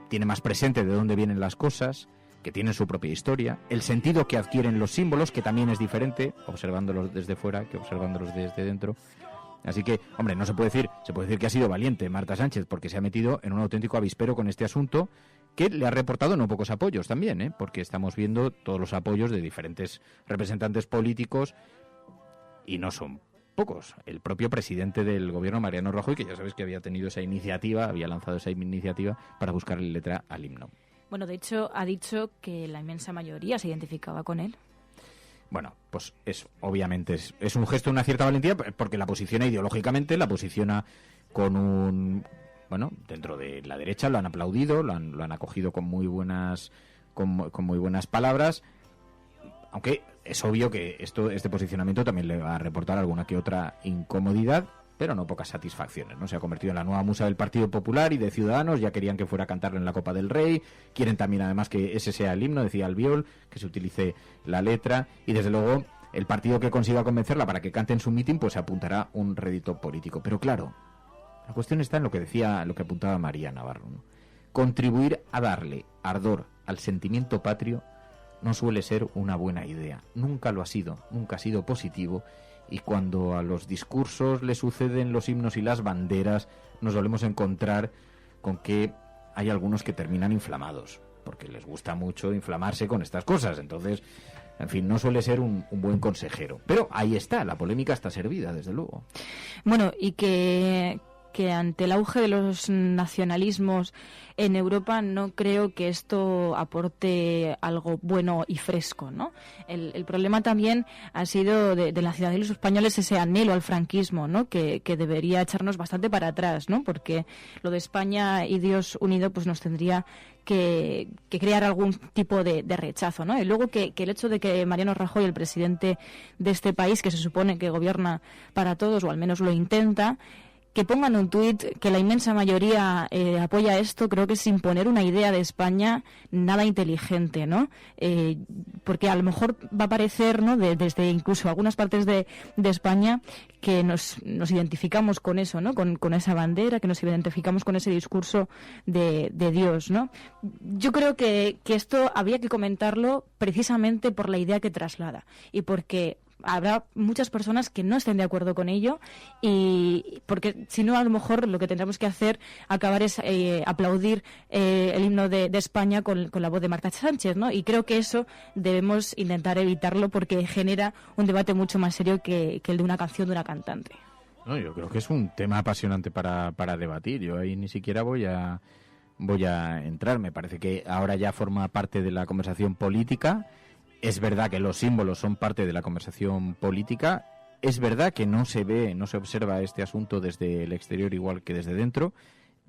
tiene más presente de dónde vienen las cosas, que tienen su propia historia, el sentido que adquieren los símbolos, que también es diferente observándolos desde fuera que observándolos desde dentro. Así que, hombre, se puede decir que ha sido valiente Marta Sánchez, porque se ha metido en un auténtico avispero con este asunto, que le ha reportado no pocos apoyos también, porque estamos viendo todos los apoyos de diferentes representantes políticos, y no son pocos. El propio presidente del gobierno, Mariano Rajoy, que ya sabes que había lanzado esa iniciativa para buscarle letra al himno. Bueno, de hecho, ha dicho que la inmensa mayoría se identificaba con él. Bueno, pues obviamente es un gesto de una cierta valentía, porque la posiciona ideológicamente, la posiciona con un... Bueno, dentro de la derecha lo han aplaudido, lo han acogido con muy buenas palabras, aunque es obvio que este posicionamiento también le va a reportar alguna que otra incomodidad, pero no pocas satisfacciones, ¿no? Se ha convertido en la nueva musa del Partido Popular y de Ciudadanos, ya querían que fuera a cantarle en la Copa del Rey, quieren también además que ese sea el himno, decía Albiol, que se utilice la letra, y desde luego el partido que consiga convencerla para que cante en su mitin, pues apuntará un rédito político. Pero claro, la cuestión está en lo que apuntaba María Navarro, ¿no? Contribuir a darle ardor al sentimiento patrio no suele ser una buena idea, nunca lo ha sido, nunca ha sido positivo. Y cuando a los discursos le suceden los himnos y las banderas, nos solemos encontrar con que hay algunos que terminan inflamados, porque les gusta mucho inflamarse con estas cosas. Entonces, en fin, no suele ser un buen consejero. Pero ahí está, la polémica está servida, desde luego. Bueno, y que ante el auge de los nacionalismos en Europa no creo que esto aporte algo bueno y fresco, ¿no? El problema también ha sido de la ciudadanía de los españoles ese anhelo al franquismo, ¿no? Que debería echarnos bastante para atrás, ¿no? Porque lo de España y Dios unido pues nos tendría que crear algún tipo de rechazo, ¿no? Y luego que el hecho de que Mariano Rajoy, el presidente de este país, que se supone que gobierna para todos, o al menos lo intenta, que pongan un tuit que la inmensa mayoría apoya esto, creo que es imponer una idea de España nada inteligente, ¿no? Porque a lo mejor va a parecer, ¿no?, desde incluso algunas partes de España, que nos identificamos con eso, ¿no?, con esa bandera, que nos identificamos con ese discurso de Dios, ¿no? Yo creo que esto habría que comentarlo precisamente por la idea que traslada y porque habrá muchas personas que no estén de acuerdo con ello, y porque si no, a lo mejor lo que tendremos que hacer acabar es aplaudir el himno de España con la voz de Marta Sánchez, ¿no? Y creo que eso debemos intentar evitarlo, porque genera un debate mucho más serio que el de una canción de una cantante. No, yo creo que es un tema apasionante para debatir. Yo ahí ni siquiera voy a entrar. Me parece que ahora ya forma parte de la conversación política. Es verdad que los símbolos son parte de la conversación política. Es verdad que no se observa este asunto desde el exterior igual que desde dentro.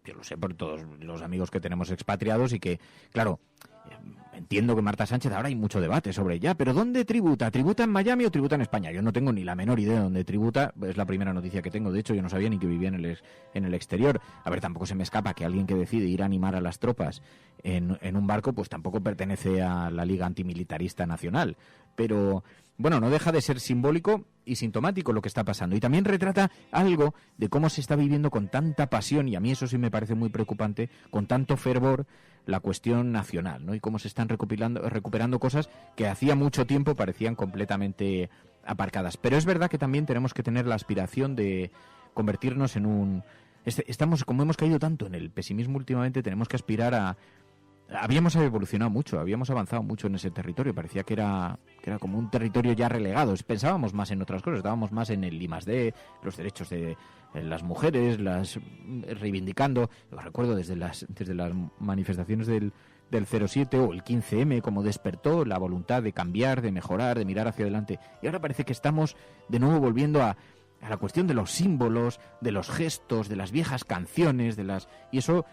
Yo lo sé por todos los amigos que tenemos expatriados y que, claro, entiendo que Marta Sánchez, ahora hay mucho debate sobre ella, pero ¿dónde tributa? ¿Tributa en Miami o tributa en España? Yo no tengo ni la menor idea de dónde tributa, es la primera noticia que tengo, de hecho yo no sabía ni que vivía en el exterior. A ver, tampoco se me escapa que alguien que decide ir a animar a las tropas en un barco, pues tampoco pertenece a la Liga Antimilitarista Nacional, pero bueno, no deja de ser simbólico y sintomático lo que está pasando, y también retrata algo de cómo se está viviendo con tanta pasión, y a mí eso sí me parece muy preocupante, con tanto fervor, la cuestión nacional, ¿no? Y cómo se están recuperando cosas que hacía mucho tiempo parecían completamente aparcadas. Pero es verdad que también tenemos que tener la aspiración de convertirnos en un... como hemos caído tanto en el pesimismo últimamente, tenemos que aspirar a... Habíamos evolucionado mucho, habíamos avanzado mucho en ese territorio, parecía que era como un territorio ya relegado. Pensábamos más en otras cosas, estábamos más en el I+D, los derechos de las mujeres, reivindicando. Lo recuerdo desde las manifestaciones del 07 o el 15M, como despertó la voluntad de cambiar, de mejorar, de mirar hacia adelante. Y ahora parece que estamos de nuevo volviendo a la cuestión de los símbolos, de los gestos, de las viejas canciones, y eso...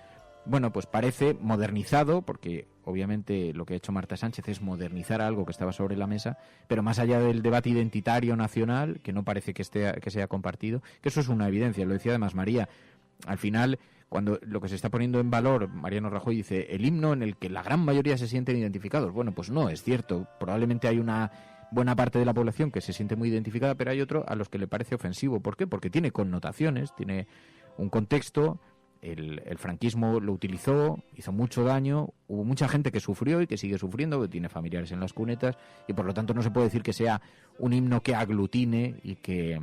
Bueno, pues parece modernizado, porque obviamente lo que ha hecho Marta Sánchez es modernizar algo que estaba sobre la mesa, pero más allá del debate identitario nacional, que no parece que sea compartido, que eso es una evidencia, lo decía además María, al final, cuando lo que se está poniendo en valor, Mariano Rajoy dice, el himno en el que la gran mayoría se sienten identificados. Bueno, pues no, es cierto. Probablemente hay una buena parte de la población que se siente muy identificada, pero hay otro a los que le parece ofensivo. ¿Por qué? Porque tiene connotaciones, tiene un contexto. El franquismo lo utilizó, hizo mucho daño, hubo mucha gente que sufrió y que sigue sufriendo, que tiene familiares en las cunetas, y por lo tanto no se puede decir que sea un himno que aglutine y que...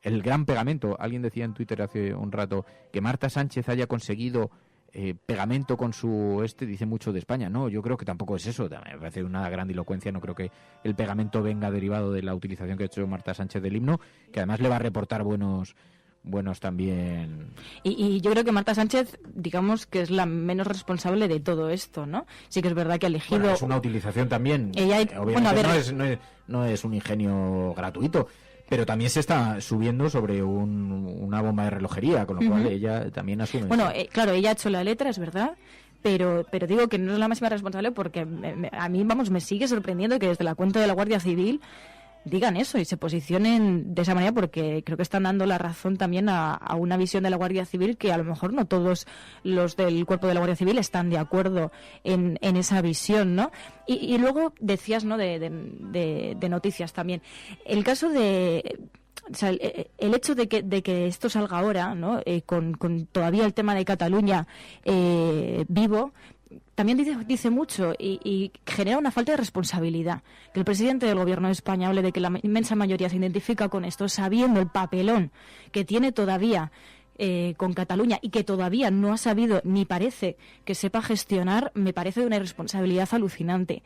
El gran pegamento, alguien decía en Twitter hace un rato, que Marta Sánchez haya conseguido pegamento con su dice mucho de España. No, yo creo que tampoco es eso, me parece una grandilocuencia, no creo que el pegamento venga derivado de la utilización que ha hecho Marta Sánchez del himno, que además le va a reportar buenos también. Y yo creo que Marta Sánchez, digamos que es la menos responsable de todo esto, ¿no? Sí que es verdad que ha elegido... Bueno, es una utilización también. Obviamente no es un ingenio gratuito, pero también se está subiendo sobre una bomba de relojería, con lo cual ella también asume. Bueno, claro, ella ha hecho la letra, es verdad, pero digo que no es la máxima responsable porque a mí, me sigue sorprendiendo que desde la cuenta de la Guardia Civil digan eso y se posicionen de esa manera, porque creo que están dando la razón también a una visión de la Guardia Civil que a lo mejor no todos los del cuerpo de la Guardia Civil están de acuerdo en esa visión, ¿no? Y luego decías, ¿no?, de noticias también. El caso de... O sea, el hecho de que esto salga ahora, ¿no?, con todavía el tema de Cataluña vivo, también dice mucho y genera una falta de responsabilidad. Que el presidente del Gobierno de España hable de que la inmensa mayoría se identifica con esto, sabiendo el papelón que tiene todavía con Cataluña y que todavía no ha sabido ni parece que sepa gestionar, me parece de una irresponsabilidad alucinante.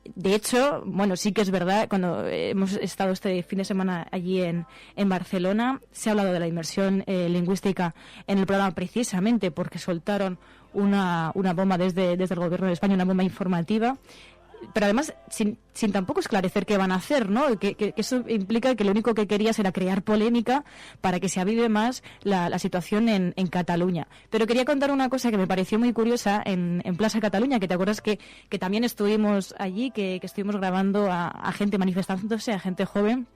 De hecho, bueno, sí que es verdad, cuando hemos estado este fin de semana allí en Barcelona, se ha hablado de la inmersión lingüística en el programa precisamente porque soltaron una bomba desde el Gobierno de España, una bomba informativa, pero además sin tampoco esclarecer qué van a hacer, ¿no? Que eso implica que lo único que querías era crear polémica para que se avive más la situación en Cataluña. Pero quería contar una cosa que me pareció muy curiosa en Plaza Cataluña, que te acuerdas que también estuvimos allí, que estuvimos grabando a gente manifestándose, a gente joven.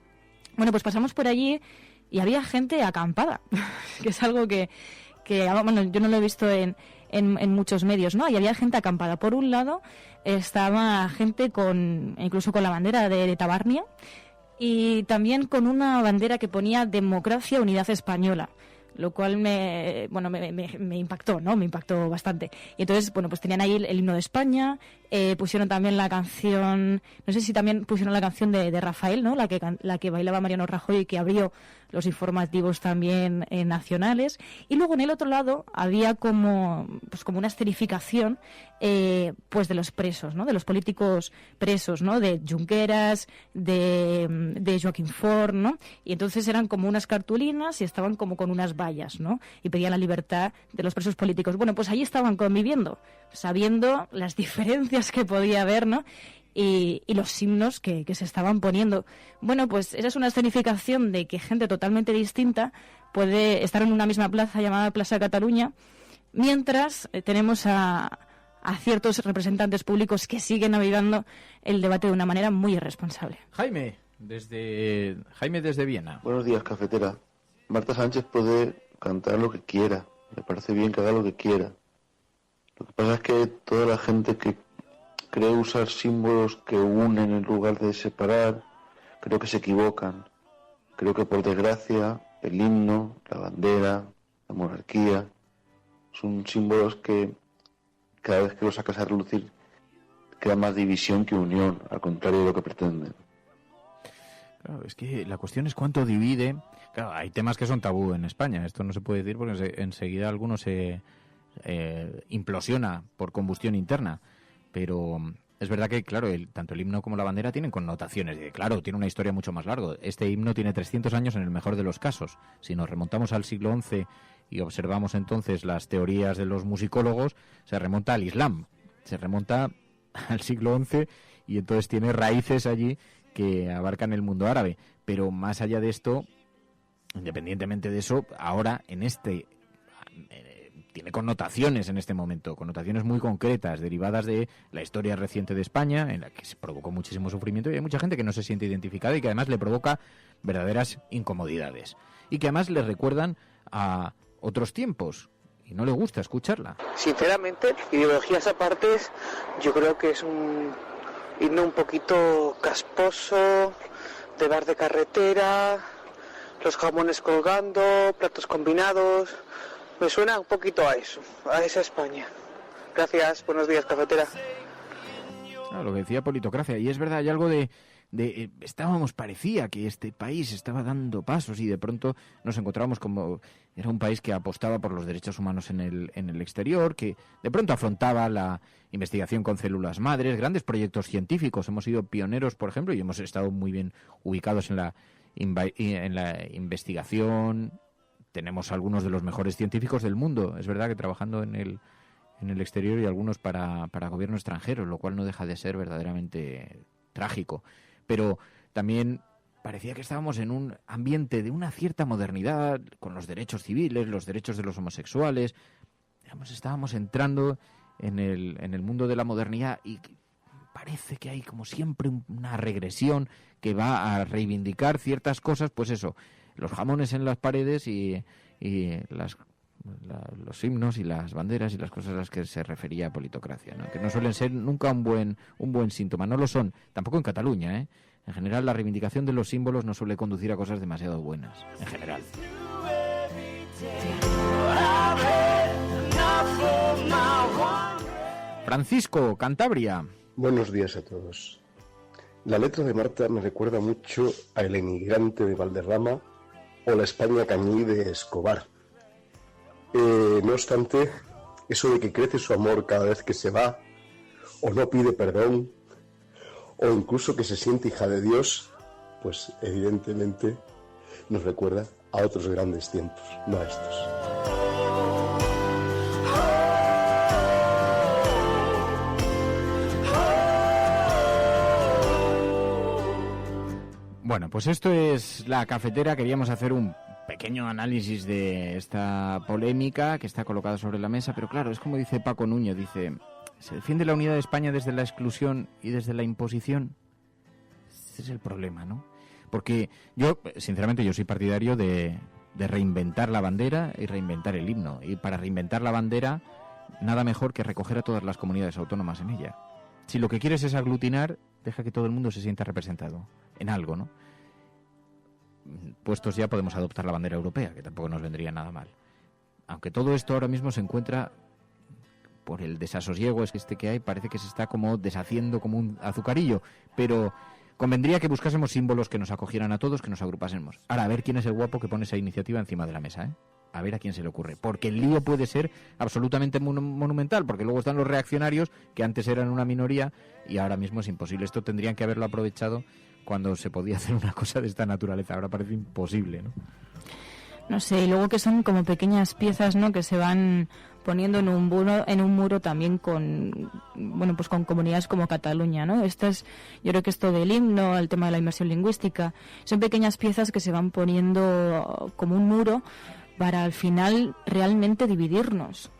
Bueno, pues pasamos por allí y había gente acampada, que es algo que bueno, yo no lo he visto en muchos medios, ¿no? Y había gente acampada. Por un lado estaba gente incluso con la bandera de Tabarnia y también con una bandera que ponía Democracia, Unidad Española, lo cual me impactó, ¿no? Me impactó bastante. Y entonces, bueno, pues tenían ahí el himno de España, pusieron también la canción, no sé si también pusieron la canción de Rafael, ¿no? La que bailaba Mariano Rajoy y que abrió los informativos también nacionales. Y luego en el otro lado había como una escenificación pues de los presos, ¿no? De los políticos presos, ¿no? De Junqueras, de Joaquín Forn, ¿no? Y entonces eran como unas cartulinas y estaban como con unas vallas, ¿no? Y pedían la libertad de los presos políticos. Bueno, pues allí estaban conviviendo, sabiendo las diferencias que podía haber, ¿no? Y los himnos que se estaban poniendo. Bueno, pues esa es una escenificación de que gente totalmente distinta puede estar en una misma plaza llamada Plaza Cataluña, mientras tenemos a ciertos representantes públicos que siguen avivando el debate de una manera muy irresponsable. Jaime desde Viena. Buenos días, cafetera. Marta Sánchez puede cantar lo que quiera, me parece bien que haga lo que quiera. Lo que pasa es que toda la gente que cree usar símbolos que unen en lugar de separar, creo que se equivocan. Creo que por desgracia el himno, la bandera, la monarquía son símbolos que cada vez que los sacas a relucir crea más división que unión, al contrario de lo que pretenden. Claro, es que la cuestión es cuánto divide. Claro, hay temas que son tabú en España, esto no se puede decir porque enseguida alguno se implosiona por combustión interna. Pero es verdad que, claro, tanto el himno como la bandera tienen connotaciones. Y, claro, tiene una historia mucho más larga. Este himno tiene 300 años en el mejor de los casos. Si nos remontamos al siglo XI y observamos entonces las teorías de los musicólogos, se remonta al Islam. Se remonta al siglo XI y entonces tiene raíces allí que abarcan el mundo árabe. Pero más allá de esto, independientemente de eso, ahora tiene connotaciones en este momento, connotaciones muy concretas, derivadas de la historia reciente de España, en la que se provocó muchísimo sufrimiento y hay mucha gente que no se siente identificada y que además le provoca verdaderas incomodidades. Y que además le recuerdan a otros tiempos y no le gusta escucharla. Sinceramente, ideologías aparte, yo creo que es un himno un poquito casposo, de bar de carretera, los jamones colgando, platos combinados. Me suena un poquito a eso, a esa España. Gracias, buenos días, cafetera. Lo que decía Politocracia, y es verdad, hay algo parecía que este país estaba dando pasos y de pronto nos encontramos como era un país que apostaba por los derechos humanos en el exterior, que de pronto afrontaba la investigación con células madres, grandes proyectos científicos. Hemos sido pioneros, por ejemplo, y hemos estado muy bien ubicados en la investigación. Tenemos algunos de los mejores científicos del mundo, es verdad que trabajando en el exterior y algunos para gobierno extranjero, lo cual no deja de ser verdaderamente trágico. Pero también parecía que estábamos en un ambiente de una cierta modernidad, con los derechos civiles, los derechos de los homosexuales. Digamos, estábamos entrando en el mundo de la modernidad y parece que hay como siempre una regresión que va a reivindicar ciertas cosas, pues eso, los jamones en las paredes y los himnos y las banderas y las cosas a las que se refería a Politocracia, ¿no? Que no suelen ser nunca un buen síntoma. No lo son, tampoco en Cataluña, ¿eh? En general, la reivindicación de los símbolos no suele conducir a cosas demasiado buenas, en general. Francisco, Cantabria. Buenos días a todos. La letra de Marta me recuerda mucho a El emigrante de Valderrama o La España cañí de Escobar. No obstante, eso de que crece su amor cada vez que se va, o no pide perdón, o incluso que se siente hija de Dios, pues evidentemente nos recuerda a otros grandes tiempos, no a estos. Bueno, pues esto es La Cafetera. Queríamos hacer un pequeño análisis de esta polémica que está colocada sobre la mesa, pero claro, es como dice Paco Núñez, dice, ¿se defiende la unidad de España desde la exclusión y desde la imposición? Ese es el problema, ¿no? Porque yo, sinceramente, yo soy partidario de reinventar la bandera y reinventar el himno. Y para reinventar la bandera, nada mejor que recoger a todas las comunidades autónomas en ella. Si lo que quieres es aglutinar, deja que todo el mundo se sienta representado en algo, ¿no? Puestos ya podemos adoptar la bandera europea, que tampoco nos vendría nada mal. Aunque todo esto ahora mismo se encuentra, por el desasosiego que hay, parece que se está como deshaciendo como un azucarillo, pero convendría que buscásemos símbolos que nos acogieran a todos, que nos agrupásemos. Ahora, a ver quién es el guapo que pone esa iniciativa encima de la mesa, ¿eh? A ver a quién se le ocurre. Porque el lío puede ser absolutamente monumental, porque luego están los reaccionarios, que antes eran una minoría, y ahora mismo es imposible. Esto tendrían que haberlo aprovechado cuando se podía hacer una cosa de esta naturaleza. Ahora parece imposible, ¿no? No sé, y luego que son como pequeñas piezas, ¿no?, que se van poniendo en un muro también con, bueno, pues con comunidades como Cataluña, ¿no? Yo creo que esto del himno, el tema de la inmersión lingüística, son pequeñas piezas que se van poniendo como un muro para al final realmente dividirnos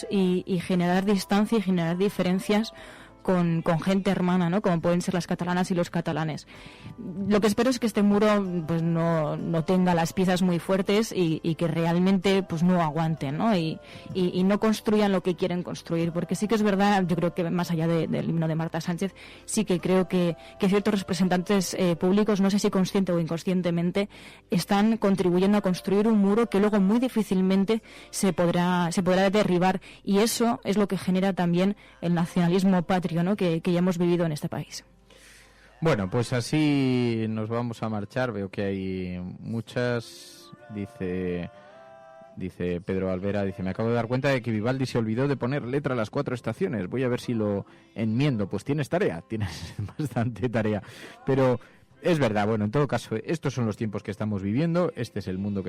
y generar distancia y generar diferencias con gente hermana, ¿no?, como pueden ser las catalanas y los catalanes. Lo que espero es que este muro pues no tenga las piezas muy fuertes y que realmente pues no aguanten, ¿no? Y no construyan lo que quieren construir, porque sí que es verdad, yo creo que más allá del himno de Marta Sánchez, sí que creo que ciertos representantes públicos, no sé si consciente o inconscientemente, están contribuyendo a construir un muro que luego muy difícilmente se podrá derribar, y eso es lo que genera también el nacionalismo patrio, ¿no?, que ya hemos vivido en este país. Bueno, pues así nos vamos a marchar. Veo que hay muchas. Dice Pedro Alvera, me acabo de dar cuenta de que Vivaldi se olvidó de poner letra a las 4 estaciones. Voy a ver si lo enmiendo. Pues tienes bastante tarea. Pero es verdad, bueno, en todo caso, estos son los tiempos que estamos viviendo, este es el mundo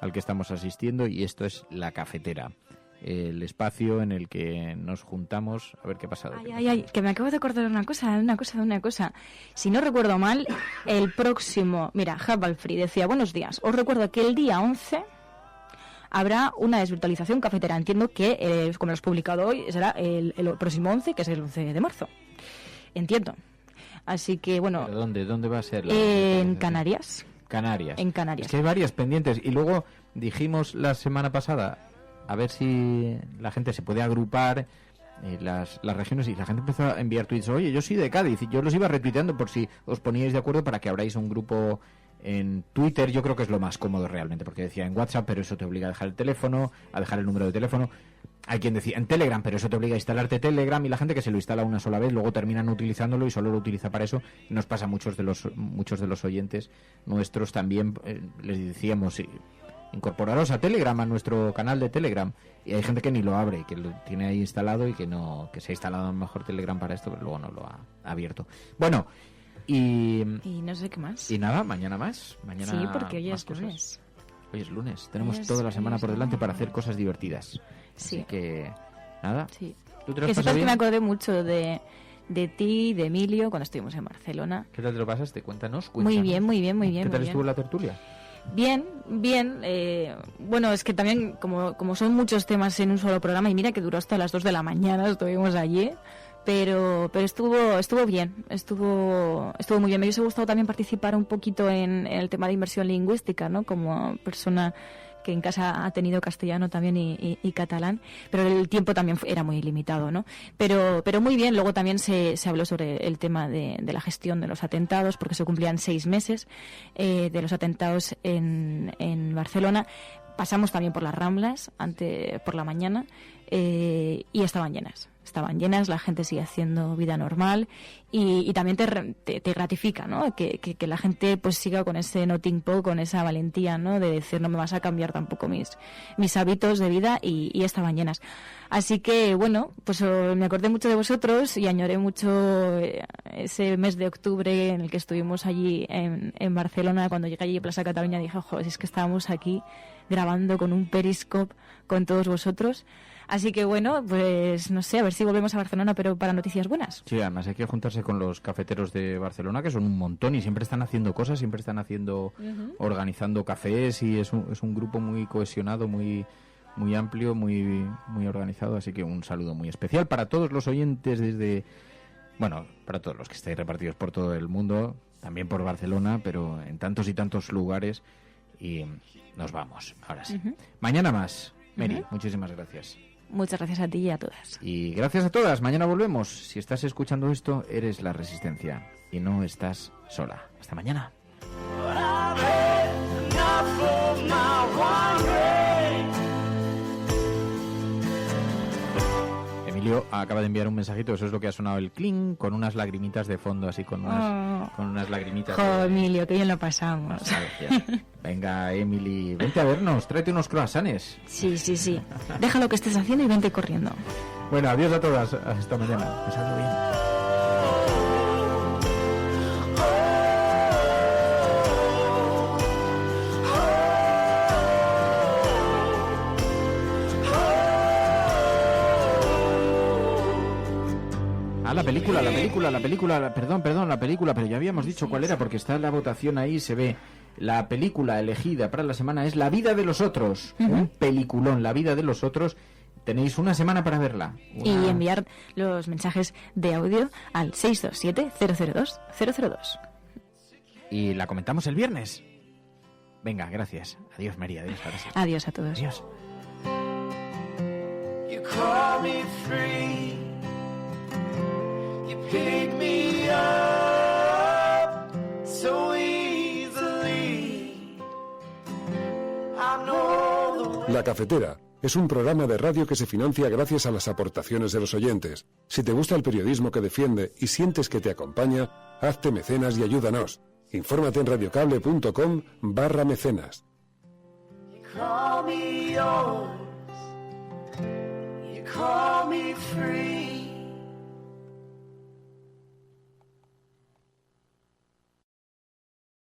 al que estamos asistiendo, y esto es La Cafetera, el espacio en el que nos juntamos a ver qué pasa. Ay, que me acabo de acordar una cosa. Si no recuerdo mal, el próximo... Mira, Jabalfree decía, buenos días, os recuerdo que el día 11 habrá una desvirtualización cafetera. Entiendo que, como lo has publicado hoy, será el próximo 11, que es el 11 de marzo. Entiendo. Así que, bueno... ¿Pero dónde va a ser? En Canarias. En Canarias. Es que hay varias pendientes. Y luego dijimos la semana pasada a ver si la gente se puede agrupar las regiones, y la gente empezó a enviar tweets. Oye, yo soy de Cádiz, y yo los iba retuiteando por si os poníais de acuerdo para que abráis un grupo en Twitter. Yo creo que es lo más cómodo realmente, porque decía en WhatsApp, pero eso te obliga a dejar el teléfono, a dejar el número de teléfono. Hay quien decía en Telegram, pero eso te obliga a instalarte Telegram, y la gente que se lo instala una sola vez luego terminan utilizándolo y solo lo utiliza para eso. Nos pasa a muchos de los oyentes nuestros también. Les decíamos, incorporaros a Telegram, a nuestro canal de Telegram, y hay gente que ni lo abre, que lo tiene ahí instalado y que se ha instalado a lo mejor Telegram para esto, pero luego no lo ha abierto. Bueno, y no sé qué más. Y nada, mañana más. Mañana sí, porque hoy es cosas. lunes. Hoy es lunes. Tenemos toda la semana por delante para hacer cosas divertidas. Sí. Así que, nada. Sí. ¿Tú te lo que has sepas pasado que bien? me acordé mucho de ti, de Emilio, cuando estuvimos en Barcelona. ¿Qué tal te lo pasaste? Cuéntanos. Muy bien. ¿Qué tal estuvo la tertulia? Bien. Bueno, es que también, como son muchos temas en un solo programa, y mira que duró hasta las 2 de la mañana, estuvimos allí, pero estuvo bien, estuvo muy bien. Me hubiese gustado también participar un poquito en el tema de inmersión lingüística, ¿no? Como persona que en casa ha tenido castellano también y catalán, pero el tiempo también era muy limitado, ¿no? Pero muy bien. Luego también se habló sobre el tema de la gestión de los atentados, porque se cumplían 6 meses de los atentados en Barcelona. Pasamos también por las Ramblas por la mañana y estaban llenas, la gente sigue haciendo vida normal, y también te gratifica, ¿no? Que la gente pues siga con ese notting po, con esa valentía, ¿no? De decir, no me vas a cambiar tampoco mis hábitos de vida, y estaban llenas. Así que, bueno, pues me acordé mucho de vosotros y añoré mucho ese mes de octubre en el que estuvimos allí en Barcelona. Cuando llegué allí a Plaza Cataluña dije, ojo, es que estábamos aquí grabando con un Periscope con todos vosotros. Así que bueno, pues no sé, a ver si volvemos a Barcelona, pero para noticias buenas. Sí, además hay que juntarse con los cafeteros de Barcelona, que son un montón y siempre están haciendo cosas, siempre están organizando cafés, y es un grupo muy cohesionado, muy amplio, muy organizado. Así que un saludo muy especial para todos los oyentes para todos los que estáis repartidos por todo el mundo, también por Barcelona, pero en tantos y tantos lugares. Y nos vamos, ahora sí. Mañana más. Mary, muchísimas gracias. Muchas gracias a ti y a todas. Y gracias a todas. Mañana volvemos. Si estás escuchando esto, eres la Resistencia y no estás sola. Hasta mañana. Emilio acaba de enviar un mensajito, eso es lo que ha sonado el cling, con unas lagrimitas de fondo, así con unas lagrimitas. Emilio, que bien lo pasamos. Venga, Emily, vente a vernos, tráete unos croissants. Sí. Deja lo que estés haciendo y vente corriendo. Bueno, adiós a todas, hasta mañana. Pasadlo bien. La película, pero ya habíamos dicho cuál era, porque está la votación ahí, se ve. La película elegida para la semana es La vida de los otros, un peliculón, La vida de los otros. Tenéis una semana para verla. Y enviar los mensajes de audio al 627-002-002. Y la comentamos el viernes. Venga, gracias. Adiós, María. Adiós, ahora sí. Adiós a todos. Adiós. You call me free. You pick me up so easily. I know the La Cafetera es un programa de radio que se financia gracias a las aportaciones de los oyentes. Si te gusta el periodismo que defiende y sientes que te acompaña, hazte mecenas y ayúdanos. Infórmate en radiocable.com/mecenas. You call me yours. You call me free.